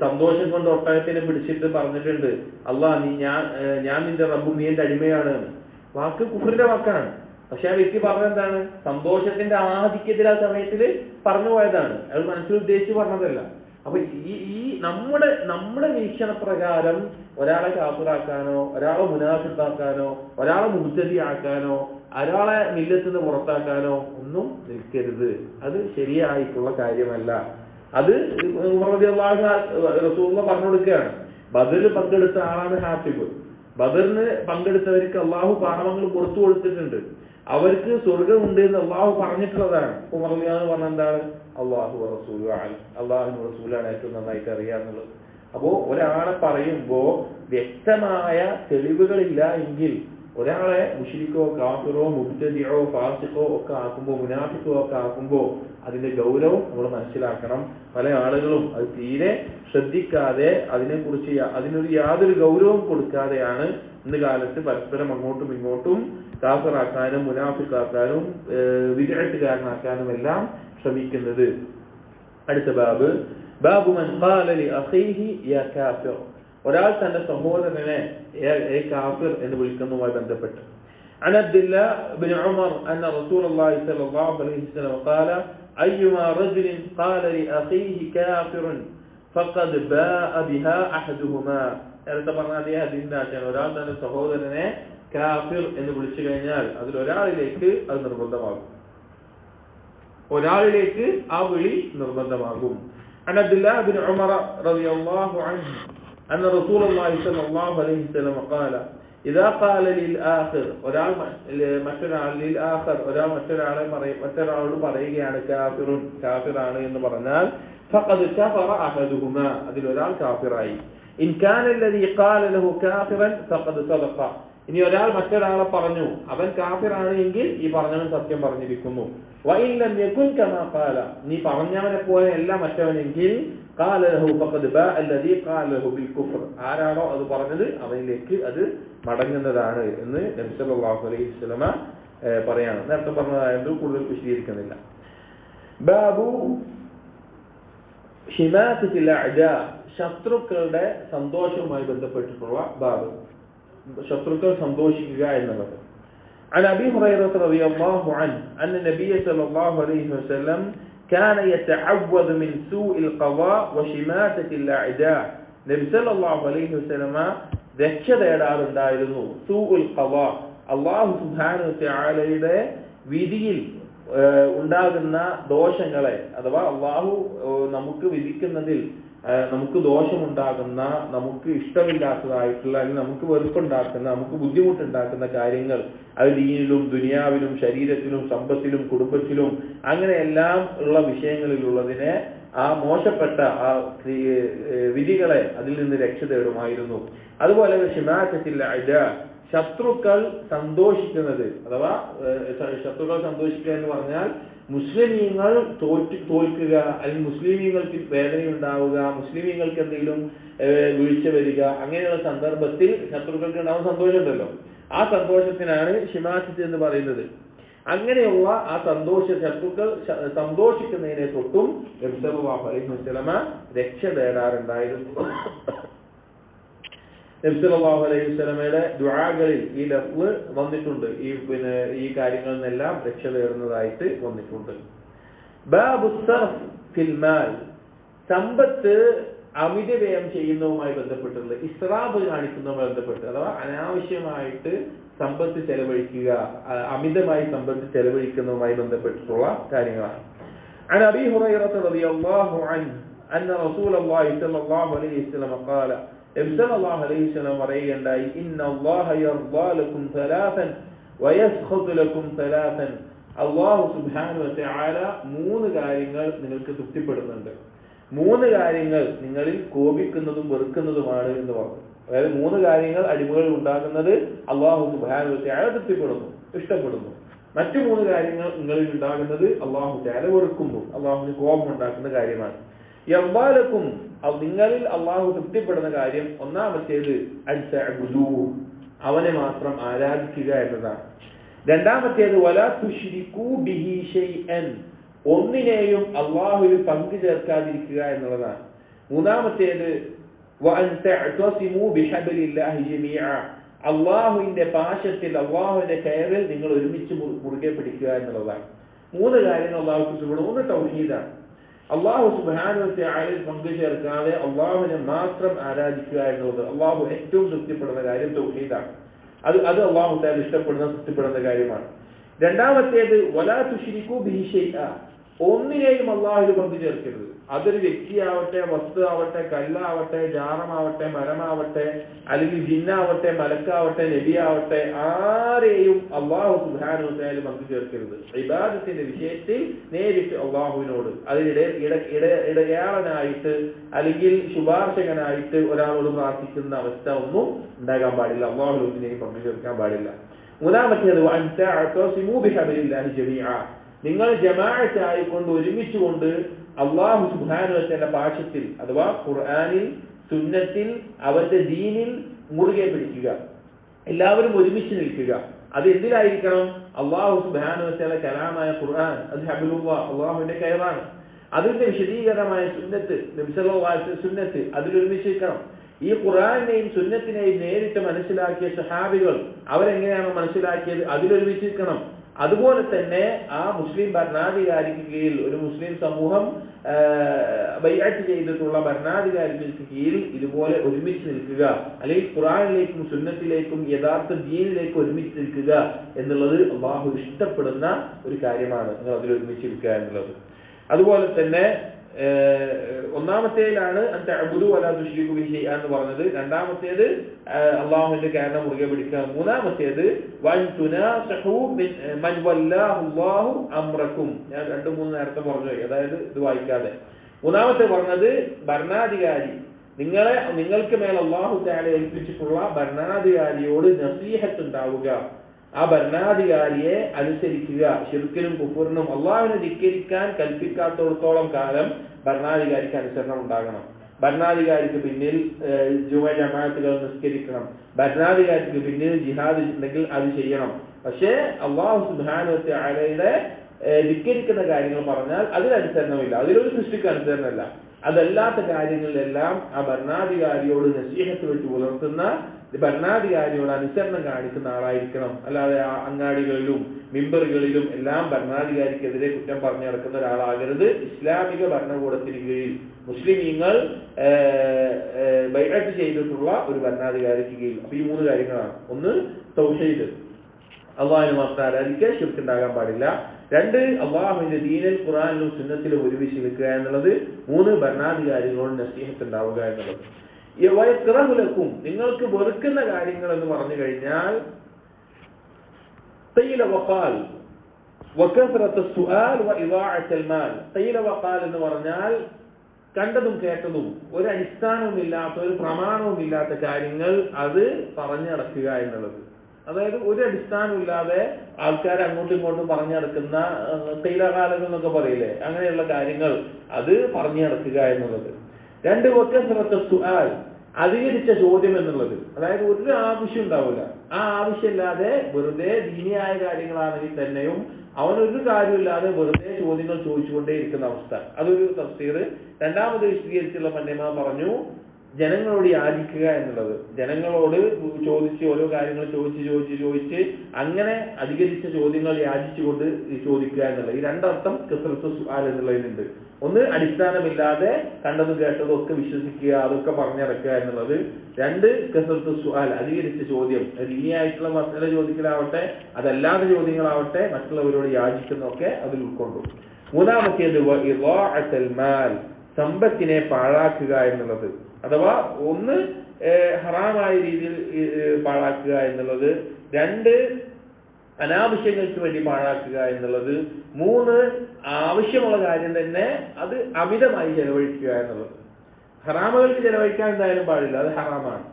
സന്തോഷം കൊണ്ട് ഒട്ടകത്തിനെ പിടിച്ചിട്ട് പറഞ്ഞിട്ടുണ്ട്, അല്ലാഹ് ഞാൻ നിന്റെ റബ്ബും നീ എന്റെ അടിമയാണ്. വാക്ക് കുഫറിന്റെ വാക്കാണ്. പക്ഷെ ആ വ്യക്തി പറഞ്ഞെന്താണ്? സന്തോഷത്തിന്റെ ആധിക്യത്തിൽ ആ സമയത്തിൽ പറഞ്ഞു പോയതാണ്, അയാൾ മനസ്സിൽ ഉദ്ദേശിച്ച് പറഞ്ഞതല്ല. അപ്പൊ ഈ നമ്മുടെ വീക്ഷണ പ്രകാരം ഒരാളെ കാഫിറാക്കാനോ ഒരാളെ മുനാഫിഖാക്കാനോ ഒരാളെ മുബ്തദിഅാക്കാനോ ഒരാളെ മില്ലത്തിൽ നിന്ന് പുറത്താക്കാനോ ഒന്നും നിൽക്കരുത്. അത് ശരിയായിട്ടുള്ള കാര്യമല്ല. അത് റസൂലുള്ളാഹി പറഞ്ഞു കൊടുക്കുകയാണ്. ബദറിൽ പങ്കെടുത്ത ആളാണ് ഹാഫിബ്. ബദറിന് പങ്കെടുത്തവർക്ക് അള്ളാഹു പാപങ്ങൾ പുറത്തു കൊടുത്തിട്ടുണ്ട്, അവർക്ക് സ്വർഗമുണ്ട് എന്ന് അള്ളാഹു പറഞ്ഞിട്ടുള്ളതാണ്. ഉമർ റളിയല്ലാഹു അൻഹു പറഞ്ഞ എന്താണ്? അള്ളാഹു റസൂലു അലം, അള്ളാഹു റസൂലാണ് ഏറ്റവും നന്നായിട്ട് അറിയാന്നുള്ളത്. അപ്പോ ഒരാളെ പറയുമ്പോ വ്യക്തമായ തെളിവുകളില്ല എങ്കിൽ ഒരാളെ മുശ്രിക്കോ കാഫിറോ മുബ്തദിഅോ ഫാസിഖോ ഒക്കെ ആക്കുമ്പോ, മുനാഫിഖോ ഒക്കെ ആക്കുമ്പോ അതിന്റെ ഗൗരവം നമ്മൾ മനസ്സിലാക്കണം. പല ആളുകളും അത് തീരെ ശ്രദ്ധിക്കാതെ അതിനൊരു യാതൊരു ഗൗരവം കൊടുക്കാതെയാണ് ഇന്ന് കാലത്ത് പരസ്പരം അങ്ങോട്ടും ഇങ്ങോട്ടും കാഫിറാക്കാനും മുനാഫിഖാക്കാനും വിദ്അത്തുകാരനാക്കാനും എല്ലാം ശ്രമിക്കുന്നത്. അടുത്ത ബാബു മൻ ഖാല ലി അഖീഹി യാ കാഫിർ, ഒരാൾ തന്റെ സഹോദരനെ കാഫിർ എന്ന് വിളിക്കുന്നതുമായി ബന്ധപ്പെട്ട്. عن عبد الله بن عمر أن رسول الله صلى الله عليه وسلم قال أيما رجل قال لأخيه كافر فقد باء بها أحدهما. നേരത്തെ പറഞ്ഞ അതേ ഹദീസിനാണ് ഒരാൾ തന്റെ സഹോദരനെ കാഫിർ എന്ന് വിളിച്ചു കഴിഞ്ഞാൽ അതിൽ ഒരാളിലേക്ക് അത് നിർബന്ധമാകും, ഒരാളിലേക്ക് ആ വിളി നിർബന്ധമാകും. عن عبد الله بن عمر رضي الله عنه أن رسول الله صلى الله عليه وسلم قال إذا قال للآخر ഒരാൾ മറ്റൊരാളോട് പറയുകയാണ് കാഫിറാണ് എന്ന് പറഞ്ഞാൽ فقد كفر أحدهما, അതിൽ ഒരാൾ കാഫിറായി. إن كان الذي قال له كافرا فقد صدق, ഇനി ഒരാൾ മറ്റൊരാളെ പറഞ്ഞു അവൻ കാഫിറാണ് എങ്കിൽ ഈ പറഞ്ഞവൻ സത്യം പറഞ്ഞിരിക്കുന്നു. وإن لم يكن كما قال, നീ പറഞ്ഞവനെ പോലെ അല്ല മറ്റവനെങ്കിൽ قال له فقد باء الذي قال له بالكفر, ആരാണോ അത് പറഞ്ഞത് അവനിലേക്ക് അത് മടങ്ങുന്നതാണ് എന്ന് നബി സല്ലല്ലാഹു അലൈഹി വസല്ലമ പറയാണ്. നേരത്തെ പറഞ്ഞതായത് കൂടുതൽ വിശദീകരിക്കുന്നില്ല. ബാബു ഹിമാസത്തിൽ അഅദാ, ശത്രുക്കളുടെ സന്തോഷവുമായി ബന്ധപ്പെട്ടിട്ടുള്ള ബാബ്, ശത്രുക്കൾ സന്തോഷിക്കുക എന്നുള്ളത്. عن أبي هريرة رضي الله عنه أن النبي صلى الله عليه وسلم كان يتعوذ من سوء القضاء وشماتة الأعداء. നബി സല്ലല്ലാഹു അലൈഹി വസല്ലമ രക്ഷ തേടാറുണ്ടായിരുന്നു. സൂഉൽ ഖദാ, അല്ലാഹു സുബ്ഹാനഹു വതആലയുടെ വിധിയിൽ ഉണ്ടാകുന്ന ദോഷങ്ങളെ, അഥവാ അല്ലാഹു നമുക്ക് വിധിക്കുന്നതിൽ നമുക്ക് ദോഷമുണ്ടാകുന്ന, നമുക്ക് ഇഷ്ടമില്ലാത്തതായിട്ടുള്ള, അല്ലെങ്കിൽ നമുക്ക് വെറുപ്പുണ്ടാക്കുന്ന, നമുക്ക് ബുദ്ധിമുട്ടുണ്ടാക്കുന്ന കാര്യങ്ങൾ, അത് ദീനിലും ദുനിയാവിലും ശരീരത്തിലും സമ്പത്തിലും കുടുംബത്തിലും അങ്ങനെയെല്ലാം ഉള്ള വിഷയങ്ങളിലുള്ളതിനെ, ആ മോശപ്പെട്ട ആ വിധികളെ അതിൽ നിന്ന് രക്ഷ തേടുമായിരുന്നു. അതുപോലെ ഷിമാഅത്തിൽ അഅദാ, ശത്രുക്കൾ സന്തോഷിക്കുന്നത്, അഥവാ ശത്രുക്കൾ സന്തോഷിക്കുക എന്ന് പറഞ്ഞാൽ മുസ്ലിമീങ്ങൾ തോൽക്കുക, അല്ലെങ്കിൽ മുസ്ലിമീങ്ങൾക്ക് വേദനയുണ്ടാവുക, മുസ്ലിമീങ്ങൾക്ക് എന്തെങ്കിലും വീഴ്ച വരിക, അങ്ങനെയുള്ള സന്ദർഭത്തിൽ ശത്രുക്കൾക്ക് ഉണ്ടാവുന്ന സന്തോഷമുണ്ടല്ലോ, ആ സന്തോഷത്തിനാണ് ഷിമാഅത്ത് എന്ന് പറയുന്നത്. അങ്ങനെയുള്ള ആ ശത്രുക്കൾ സന്തോഷിക്കുന്നതിനെ തൊട്ടും നബി സല്ലല്ലാഹു അലൈഹി വസല്ലമ രക്ഷ തേടാറുണ്ടായിരുന്നു. നബി സല്ലല്ലാഹു അലൈഹി വസല്ലമയുടെ ദുആകളിൽ ഈ ലഫ്ള് വന്നിട്ടുണ്ട്, ഈ കാര്യങ്ങളിൽ നിന്നെല്ലാം രക്ഷ തേടുന്നതായിട്ട് വന്നിട്ടുണ്ട്. ബാബു സർഫ് ഫിൽ മാൽ, സമ്പത്ത് അമിതവ്യയം ചെയ്യുന്നതുമായി ബന്ധപ്പെട്ടുള്ള, ഇസ്റാഫ് കാണിക്കുന്നതുമായി ബന്ധപ്പെട്ട്, അഥവാ അനാവശ്യമായിട്ട് സമ്പത്ത് ചെലവഴിക്കുക, അമിതമായി സമ്പത്ത് ചെലവഴിക്കുന്നതുമായി ബന്ധപ്പെട്ടിട്ടുള്ള കാര്യങ്ങളാണ്. عن أبي هريرة رضي الله عنه أن رسول الله صلى الله عليه وسلم قال, നബി സല്ലല്ലാഹു അലൈഹി വസല്ലം പറയുകയുണ്ടായി, ഇന്നല്ലാഹ യർദാ ലക്കും സലാസൻ വയസ്ഖതു ലക്കും സലാസൻ. അല്ലാഹു സുബ്ഹാനഹു വ തആല 3 കാര്യങ്ങൾ നിങ്ങൾക്ക് തൃപ്തിപ്പെടുന്നുണ്ട്, 3 കാര്യങ്ങൾ നിങ്ങളിൽ കോപിക്കുന്നതും വെറുക്കുന്നതുമാണ് എന്ന് പറഞ്ഞു. അതായത് 3 കാര്യങ്ങൾ അടിമകളിൽ ഉണ്ടാകുന്നത് അല്ലാഹു സുബ്ഹാനഹു വ തആല തൃപ്തിപ്പെടുന്നു, ഇഷ്ടപ്പെടുന്നു. മറ്റു 3 കാര്യങ്ങൾ നിങ്ങളിൽ ഉണ്ടാകുന്നത് അല്ലാഹു തആല വെറുക്കുന്നു, അല്ലാഹുവിന് കോപം ഉണ്ടാക്കുന്ന കാര്യമാണ്. യർദാലക്കും, നിങ്ങളിൽ അല്ലാഹു തൃപ്തിപ്പെടുന്ന കാര്യം ഒന്നാമത്തേത് അൻതഅബുദൂ, അവനെ മാത്രം ആരാധിക്കുക എന്നതാണ്. രണ്ടാമത്തേത് വലാ തുശ്രികൂ ബിഹി ഷൈഅൻ, ഒന്നിനെയും അല്ലാഹുവിൽ പങ്കു ചേർക്കാതിരിക്കുക എന്നുള്ളതാണ്. മൂന്നാമത്തേത് വഅൻ തഅതസിമൂ ബിഹബ്ലില്ലാഹി ജമീഅ, അല്ലാഹുവിന്റെ പാശത്തിൽ, അല്ലാഹുവിന്റെ കയറിൽ നിങ്ങൾ ഒരുമിച്ച് മുറുകെ പിടിക്കുക എന്നുള്ളതാണ്. 3 കാര്യങ്ങൾ അല്ലാഹു തൃപ്തിപ്പെടുന്നു. ഒന്ന് തൗഹീദാണ്, അല്ലാഹു സുബ്ഹാനഹു വ തആലയിൽ പങ്കു ചേർക്കാതെ അല്ലാഹുവിനെ മാത്രം ആരാധിക്കുക എന്നുള്ളത്. അല്ലാഹു ഏറ്റവും തൃപ്തിപ്പെടുന്ന കാര്യം തൗഹീദാണ്. അത് അല്ലാഹു തആല ഇഷ്ടപ്പെടുന്ന തൃപ്തിപ്പെടുന്ന കാര്യമാണ്. രണ്ടാമത്തേത് വലാ തുശ്രികൂ ബിഹി ഷൈഅ, ഒന്നിനെയും അല്ലാഹുവിൽ പങ്കു ചേർക്കരുത്. അതൊരു വ്യക്തിയാവട്ടെ, വസ്തു ആവട്ടെ, കല്ലാവട്ടെ, ജാറമാവട്ടെ, മരമാവട്ടെ, അല്ലെങ്കിൽ ജിന്നാവട്ടെ, മലക്കാവട്ടെ, നബിയാവട്ടെ, ആരെയും അല്ലാഹു സുബ്ഹാനഹു വ തആല പങ്കു ചേർക്കരുത്. ഇബാദത്തിന്റെ വിഷയത്തിൽ നേരിട്ട് അല്ലാഹുവിനോട്, ഇടയാളനായിട്ട് അല്ലെങ്കിൽ ശുപാർശകനായിട്ട് ഒരാളോട് പ്രാർത്ഥിക്കുന്ന അവസ്ഥ ഒന്നും ഉണ്ടാകാൻ പാടില്ല. അല്ലാഹുവിൽ ഒന്നിനെയും പങ്കു ചേർക്കാൻ പാടില്ല. മൂന്നാമത്തേത് വഅൻ തഅതസിമൂ ബിഹബ്ലില്ലാഹി ജമീഅ, നിങ്ങൾ ജമാഅത്ത് ആയിക്കൊണ്ട് ഒരുമിച്ചുകൊണ്ട് അല്ലാഹു സുബ്ഹാനഹു വ തആല ഭാഷത്തിൽ അഥവാ ഖുർആനിൽ, സുന്നത്തിൽ, അവരുടെ ദീനിൽ മുറുകെ പിടിക്കുക, എല്ലാവരും ഒരുമിച്ച് നിൽക്കുക. അത് എന്തിലായിരിക്കണം? അല്ലാഹു സുബ്ഹാനഹു വ തആല കലാമായ ഖുർആൻ, അത് ഹബ്ലുല്ലാഹ്, അല്ലാഹുവിന്റെ കയറാണ്. അതിന്റെ വിശദീകരണമായ സുന്നത്ത്, നബി സല്ലല്ലാഹു അലൈഹി വസല്ലം സുന്നത്ത്, അതിലൊരുമിച്ച് നിൽക്കണം. ഈ ഖുർആനെയും സുന്നത്തിനെയും നേരിട്ട് മനസ്സിലാക്കിയ സഹാബികൾ അവരെങ്ങനെയാണ് മനസ്സിലാക്കിയത്? അതിലൊരുമിച്ച് നിൽക്കണം. അതുപോലെ തന്നെ ആ മുസ്ലിം ഭരണാധികാരിക്ക് കീഴിൽ ഒരു മുസ്ലിം സമൂഹം ബൈഅത്ത് ചെയ്തിട്ടുള്ള ഭരണാധികാരികൾക്ക് കീഴിൽ ഇതുപോലെ ഒരുമിച്ച് നിൽക്കുക, അല്ലെങ്കിൽ ഖുർആനിലേക്കും സുന്നത്തിലേക്കും യഥാർത്ഥ ദീനിലേക്കും ഒരുമിച്ച് നിൽക്കുക എന്നുള്ളത് അല്ലാഹു ഇഷ്ടപ്പെടുന്ന ഒരു കാര്യമാണ്. നിങ്ങൾ അതിൽ ഒരുമിച്ച് നിൽക്കുക എന്നുള്ളത്. അതുപോലെ തന്നെ ഒന്നാമത്തേതിലാണ് അൻതഅബുദൂ വലാ തുശ്രികൂ ബിഹി ഷൈഅൻ എന്ന് പറഞ്ഞത്. രണ്ടാമത്തേത് അല്ലാഹുവിന്റെ കാരണം മുറുകെ പിടിക്കുക. മൂന്നാമത്തേത് വൻ തുനാസഹു മൻ വല്ലാഹു അല്ലാഹു അംറക്കും. ഞാൻ 2-3 നേരത്തെ പറഞ്ഞു, അതായത് ഇത് വായിക്കാതെ. മൂന്നാമത്തെ പറഞ്ഞത് ഭരണാധികാരി, നിങ്ങൾക്ക് മേൽ അല്ലാഹു തആല ഏൽപ്പിച്ചിട്ടുള്ള ഭരണാധികാരിയോട് നസീഹത്ത് ഉണ്ടാവുക, ആ ഭരണാധികാരിയെ അനുസരിക്കുക. ശിർക്കിനും കുഫറിനും അല്ലാഹുവിനെ ധിക്കരിക്കാൻ കൽപ്പിക്കാത്തിടത്തോളം കാലം ഭരണാധികാരിക്ക് അനുസരണം ഉണ്ടാകണം. ഭരണാധികാരിക്ക് പിന്നിൽ ജമാഅത്തുകൾ നിസ്കരിക്കണം, ഭരണാധികാരിക്ക് പിന്നിൽ ജിഹാദ് ഉണ്ടെങ്കിൽ അത് ചെയ്യണം. പക്ഷേ അല്ലാഹു സുബ്ഹാനഹു വ തആലയുടെ ധിക്കരിക്കുന്ന കാര്യങ്ങൾ പറഞ്ഞാൽ അതിനനുസരണമില്ല, അതിലൊരു സൃഷ്ടിക്ക് അനുസരണമല്ല. അതല്ലാത്ത കാര്യങ്ങളിലെല്ലാം ആ ഭരണാധികാരിയോട് നസീഹത്ത് വെച്ച് പുലർത്തുന്ന, ഭരണാധികാരിയോട് അനുസരണം കാണിക്കുന്ന ആളായിരിക്കണം. അല്ലാതെ അങ്ങാടികളിലും മിമ്പറുകളിലും എല്ലാം ഭരണാധികാരിക്കെതിരെ കുറ്റം പറഞ്ഞു നടക്കുന്ന ഒരാളാകരുത്. ഇസ്ലാമിക ഭരണകൂടത്തിന് കീഴിൽ മുസ്ലിമീങ്ങൾ ബൈഅത്ത് ചെയ്തിട്ടുള്ള ഒരു ഭരണാധികാരിക്ക് കീഴിൽ. അപ്പൊ ഈ 3 കാര്യങ്ങളാണ്. ഒന്ന് തൗഹീദ്, അല്ലാഹുവിനെ മാത്രം ആരാധിക്കുക, ശിർക്ക് ഉണ്ടാകാൻ പാടില്ല. 2 അല്ലാഹുവിന്റെ ദീനിൽ ഖുർആനിലും സുന്നത്തിലും ഒരുമിച്ച് നിൽക്കുക എന്നുള്ളത്. 3 ഭരണാധികാരികളോട് നസീഹത്ത് ഉണ്ടാവുക എന്നുള്ളത്. വയക്റഹുലക്കും, നിങ്ങൾക്ക് വെറുക്കുന്ന കാര്യങ്ങൾ എന്ന് പറഞ്ഞു കഴിഞ്ഞാൽ ഖീല വഖാൽ വകസറത്തു സുആൽ വഇദാഅത്തുൽ മാൽ. ഖീല വഖാൽ എന്ന് പറഞ്ഞാൽ കണ്ടതും കേട്ടതും ഒരു അടിസ്ഥാനവും ഇല്ലാത്ത, ഒരു പ്രമാണവും ഇല്ലാത്ത കാര്യങ്ങൾ അത് പറഞ്ഞു നടക്കുക എന്നുള്ളത്. അതായത് ഒരു അടിസ്ഥാനം ഇല്ലാതെ ആൾക്കാർ അങ്ങോട്ടും ഇങ്ങോട്ടും പറഞ്ഞു നടക്കുന്ന തൈലകാലകൾ എന്നൊക്കെ പറയില്ലേ, അങ്ങനെയുള്ള കാര്യങ്ങൾ അത് പറഞ്ഞു നടക്കുക എന്നുള്ളത്. 2 വകസറത്തു സുആൽ, അധികരിച്ച ചോദ്യം എന്നുള്ളത്. അതായത് ഒരു ആവശ്യം ഉണ്ടാവില്ല, ആ ആവശ്യമില്ലാതെ വെറുതെ ദീനിയായ കാര്യങ്ങളാണെങ്കിൽ തന്നെയും അവനൊരു കാര്യമില്ലാതെ വെറുതെ ചോദ്യങ്ങൾ ചോദിച്ചുകൊണ്ടേ ഇരിക്കുന്ന അവസ്ഥ. അതൊരു തഫ്സീർ. രണ്ടാമത് വിശദീകരിച്ചുള്ള പണ്ഡിതന്മാർ പറഞ്ഞു ജനങ്ങളോട് യാചിക്കുക എന്നുള്ളത്. ജനങ്ങളോട് ചോദിച്ച് ഓരോ കാര്യങ്ങൾ ചോദിച്ച് അങ്ങനെ അധികരിച്ച ചോദ്യങ്ങൾ യാചിച്ചുകൊണ്ട് ചോദിക്കുക എന്നുള്ളത്. ഈ 2 അർത്ഥം കസറത്തു സുആൽ എന്നുള്ളതിനുണ്ട്. ഒന്ന് അടിസ്ഥാനമില്ലാതെ കണ്ടതും കേട്ടതും ഒക്കെ വിശ്വസിക്കുക, അതൊക്കെ പറഞ്ഞിറക്കുക എന്നുള്ളത്. 2 കസറത്തു സുആൽ, അധികരിച്ച ചോദ്യം. ദീനിയായിട്ടുള്ള മസല ചോദിക്കലാവട്ടെ, അതല്ലാത്ത ചോദ്യങ്ങളാവട്ടെ, മറ്റുള്ളവരോട് യാചിക്കുന്നതൊക്കെ അതിൽ ഉൾക്കൊണ്ടു. മൂന്നാമത്തേത് ഇളാഅത്തുൽ മാൽ, സമ്പത്തിനെ പാഴാക്കുക എന്നുള്ളത്. അഥവാ ഒന്ന് ഹറാമായ രീതിയിൽ പാഴാക്കുക എന്നുള്ളത്, 2 അനാവശ്യങ്ങൾക്ക് വേണ്ടി പാഴാക്കുക എന്നുള്ളത്, 3 ആവശ്യമുള്ള കാര്യം തന്നെ അത് അമിതമായി ചെലവഴിക്കുക എന്നുള്ളത്. ഹറാമുകൾക്ക് ചെലവഴിക്കാൻ എന്തായാലും പാടില്ല, അത് ഹറാമാണ്.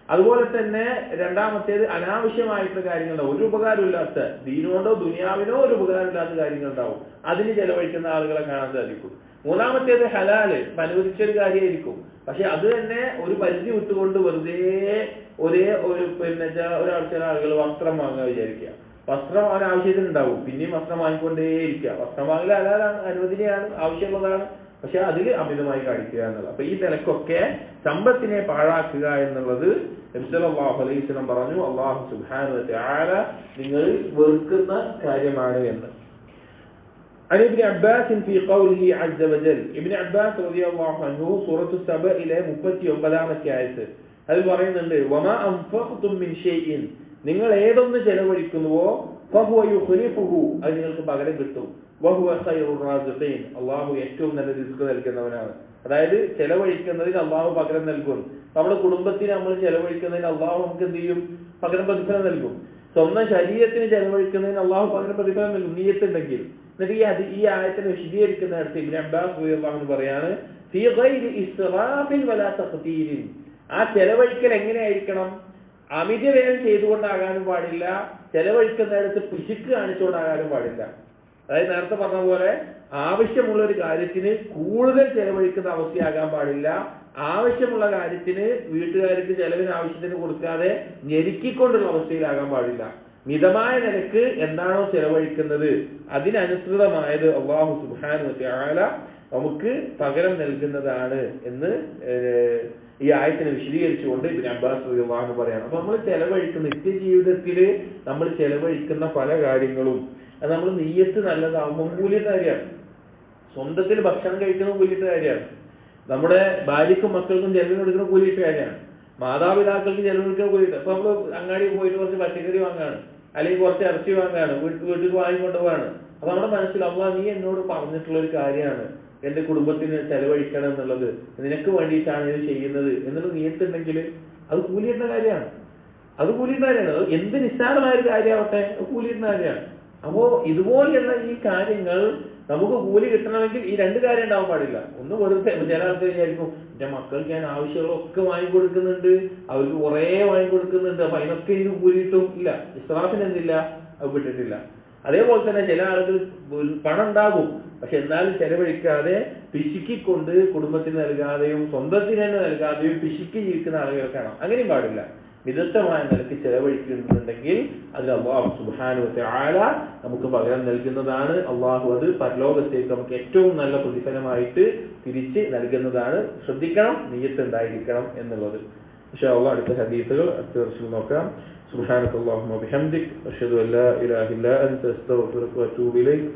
അതുപോലെ തന്നെ രണ്ടാമത്തേത് അനാവശ്യമായിട്ടുള്ള കാര്യങ്ങൾ, ഒരു ഉപകാരമില്ലാത്ത, ദീനുകൊണ്ടോ ദുനിയാവിനോ ഒരു ഉപകാരമില്ലാത്ത കാര്യങ്ങൾ ഉണ്ടാവും, അതിന് ചെലവഴിക്കുന്ന ആളുകളെ കാണാൻ സാധിക്കും. മൂന്നാമത്തേത് ഹലാല്, അനുവദിച്ചൊരു കാര്യമായിരിക്കും, പക്ഷെ അത് തന്നെ ഒരു പരിധി വിട്ടുകൊണ്ട് വെറുതെ ചില ആളുകൾ വസ്ത്രം വാങ്ങുക വിചാരിക്കുക. വസ്ത്രം അവൻ ആവശ്യത്തിനുണ്ടാവും, പിന്നെയും വസ്ത്രം വാങ്ങിക്കൊണ്ടേയിരിക്കുക. വസ്ത്രം വാങ്ങൽ ഹലാലാണ്, അനുവദനീയമാണ്, ആവശ്യമുള്ളതാണ്, പക്ഷെ അതിൽ അമിതമായി കാണിക്കുക എന്നുള്ളത്. അപ്പൊ ഈ നിലക്കൊക്കെ സമ്പത്തിനെ പാഴാക്കുക എന്നുള്ളത് നബി സല്ലല്ലാഹു അലൈഹി വസല്ലം പറഞ്ഞു, അല്ലാഹു സുബ്ഹാനഹു വ തആല നിങ്ങൾ വെറുക്കുന്ന കാര്യമാണ് എന്ന്. عن ابن عباس في قوله عز وجل, ابن عباس رضي الله عنه സൂറത്തു സബഇലെ 39ാമത്തെ ആയത്ത് അതിൽ പറയുന്നുണ്ട്, വമാ അൻഫഖ്തും മിൻ ഷൈഇൻ, നിങ്ങൾ ഏതൊന്ന് ചെലവഴിക്കുന്നുവോ ഫഹുവ യുഖ്ലിഫുഹു, അത് നിങ്ങൾക്ക് പകരം കിട്ടും. വഹുവ ഖൈറുർ റാസിഖീൻ, അല്ലാഹു ഏറ്റവും നല്ല റിസ്ക് നൽകുന്നവനാണ്. അതായത് ചെലവഴിക്കുന്നതിന് അല്ലാഹു പകരം നൽകും. നമ്മുടെ കുടുംബത്തിന് നമ്മൾ ചെലവഴിക്കുന്നതിന് അല്ലാഹു നമുക്ക് എന്ത് ചെയ്യും? പകരം പ്രതിഫലം നൽകും. സ്വന്തം ശരീരത്തിന് ചെലവഴിക്കുന്നതിന് അല്ലാഹു പകരം പ്രതിഫലം നൽകും, നിയ്യത്തുണ്ടെങ്കിൽ. എന്നിട്ട് ഈ ആയത്തിനെ വിശദീകരിക്കുന്നിടത്ത് ഇബ്നു അബ്ബാസ് റളിയല്ലാഹു അൻഹു പറയാണ്, ഫീ ഗൈരി ഇസ്റാഫിൻ വലാ തഖ്തീരിൻ, ആ ചെലവഴിക്കൽ എങ്ങനെയായിരിക്കണം? അമിതവ്യയം ചെയ്തുകൊണ്ടാകാനും പാടില്ല, ചെലവഴിക്കുന്നിടത്ത് പിശുക്ക് കാണിച്ചുകൊണ്ടാകാനും പാടില്ല. അതായത് നേരത്തെ പറഞ്ഞ പോലെ ആവശ്യമുള്ള ഒരു കാര്യത്തിന് കൂടുതൽ ചെലവഴിക്കുന്ന അവസ്ഥയാകാൻ പാടില്ല, ആവശ്യമുള്ള കാര്യത്തിന് വീട്ടുകാർക്ക് ചെലവിന് ആവശ്യത്തിന് കൊടുക്കാതെ ഞെരുക്കിക്കൊണ്ടുള്ള അവസ്ഥയിലാകാൻ പാടില്ല. മിതമായ നിലക്ക് എന്താണോ ചെലവഴിക്കുന്നത് അതിനനുസൃതമായത് അല്ലാഹു സുബ്ഹാനഹു വ തആല നമുക്ക് പകരം നൽകുന്നതാണ് എന്ന് ഈ ആയത്തിനെ വിശദീകരിച്ചുകൊണ്ട് ഇബ്നു അബ്ബാസ് റളിയല്ലാഹു അൻഹു പറയാണ്. അപ്പൊ നമ്മൾ ചെലവഴിക്കുന്ന നിത്യജീവിതത്തിൽ നമ്മൾ ചെലവഴിക്കുന്ന പല കാര്യങ്ങളും അത് നമ്മൾ നിയ്യത്ത് നല്ലതാവുമ്പോൾ കൂലിയുടെ കാര്യമാണ്. സ്വന്തത്തിൽ ഭക്ഷണം കഴിക്കുന്ന കൂലിയുടെ കാര്യമാണ്. നമ്മുടെ ഭാര്യക്കും മക്കൾക്കും ചെലവിന് കൊടുക്കുന്ന കൂലിയുടെ കാര്യമാണ്. മാതാപിതാക്കൾക്ക് ചെലവഴിക്കുന്ന കൂലിയിട്ട്. അപ്പൊ നമ്മൾ അങ്ങാടി പോയിട്ട് കുറച്ച് പച്ചക്കറി വാങ്ങാണ്, അല്ലെങ്കിൽ കുറച്ച് ഇറച്ചി വാങ്ങാണ്, വീട്ടിൽ വാങ്ങിക്കൊണ്ട് പോവാണ്. അപ്പൊ നമ്മുടെ മനസ്സിൽ അല്ലാഹ് നീ എന്നോട് പറഞ്ഞിട്ടുള്ള ഒരു കാര്യമാണ് എന്റെ കുടുംബത്തിന് ചെലവഴിക്കണം എന്നുള്ളത്, നിനക്ക് വേണ്ടിയിട്ടാണ് ഇത് ചെയ്യുന്നത് എന്നുള്ള നിയത്തുണ്ടെങ്കിൽ അത് കൂലിയുടെ കാര്യമാണ്. അത് കൂലിയുടെ കാര്യമാണ്. എന്ത് നിസ്സാരമായ ഒരു കാര്യമാവട്ടെ, അത് കൂലിയുടെ കാര്യമാണ്. അപ്പോ ഇതുപോലെയുള്ള ഈ കാര്യങ്ങൾ നമുക്ക് കൂലി കിട്ടണമെങ്കിൽ ഈ 2 കാര്യം ഉണ്ടാവാൻ പാടില്ല. ഒന്ന് വെറുതെ ചില ആൾക്കാർ വിചാരിക്കും, എന്റെ മക്കൾക്ക് ഞാൻ ആവശ്യങ്ങളൊക്കെ വാങ്ങിക്കൊടുക്കുന്നുണ്ട്, അവർക്ക് കുറെ വാങ്ങിക്കൊടുക്കുന്നുണ്ട്, അപ്പൊ അതിനൊക്കെ ഇത് കൂലി കിട്ടും. ഇല്ല, ഇസ്റാഫിന് എന്തില്ല, അത് വിട്ടിട്ടില്ല. അതേപോലെ തന്നെ ചില ആളുകൾ പണം ഉണ്ടാകും, പക്ഷെ എന്നാലും ചെലവഴിക്കാതെ പിശുക്കിക്കൊണ്ട് കുടുംബത്തിന് നൽകാതെയും സ്വന്തത്തിന് തന്നെ നൽകാതെയും പിശുക്കി ജീവിക്കുന്ന ആളുകൾ കാണാം. അങ്ങനെയും പാടില്ല. മിതത്വമായ നിലയ്ക്ക് ചെലവഴിക്കുന്നുണ്ടെങ്കിൽ അതിൽ അല്ലാഹു സുബ്ഹാനഹു വ തആല നമുക്ക് പകരം നൽകുന്നതാണ്. അല്ലാഹു അത് പരലോകത്തേക്ക് നമുക്ക് ഏറ്റവും നല്ല പ്രതിഫലമായിട്ട് തിരിച്ച് നൽകുന്നതാണ്. ശ്രദ്ധിക്കണം, നിയ്യത്ത് ഉണ്ടായിരിക്കണം എന്നുള്ളത്. ഇൻഷാ അല്ലാഹ് അടുത്ത ഹദീസുകൾ അടുത്ത വർഷം നോക്കാം. സുബ്ഹാനകല്ലാഹുമ്മ വബിഹംദിക് അഷ്ഹദു അൻ ലാ ഇലാഹ ഇല്ലാ അൻത അസ്തഗ്ഫിറുക വഅതൂബു ഇലൈക്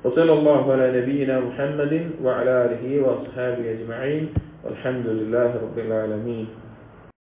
വസല്ലല്ലാഹു അലാ നബിയിനാ മുഹമ്മദിൻ വഅലാ ആലിഹി വഅസ്ഹാബിഹി അജ്മഈൻ വൽഹംദുലില്ലാഹി റബ്ബിൽ ആലമീൻ.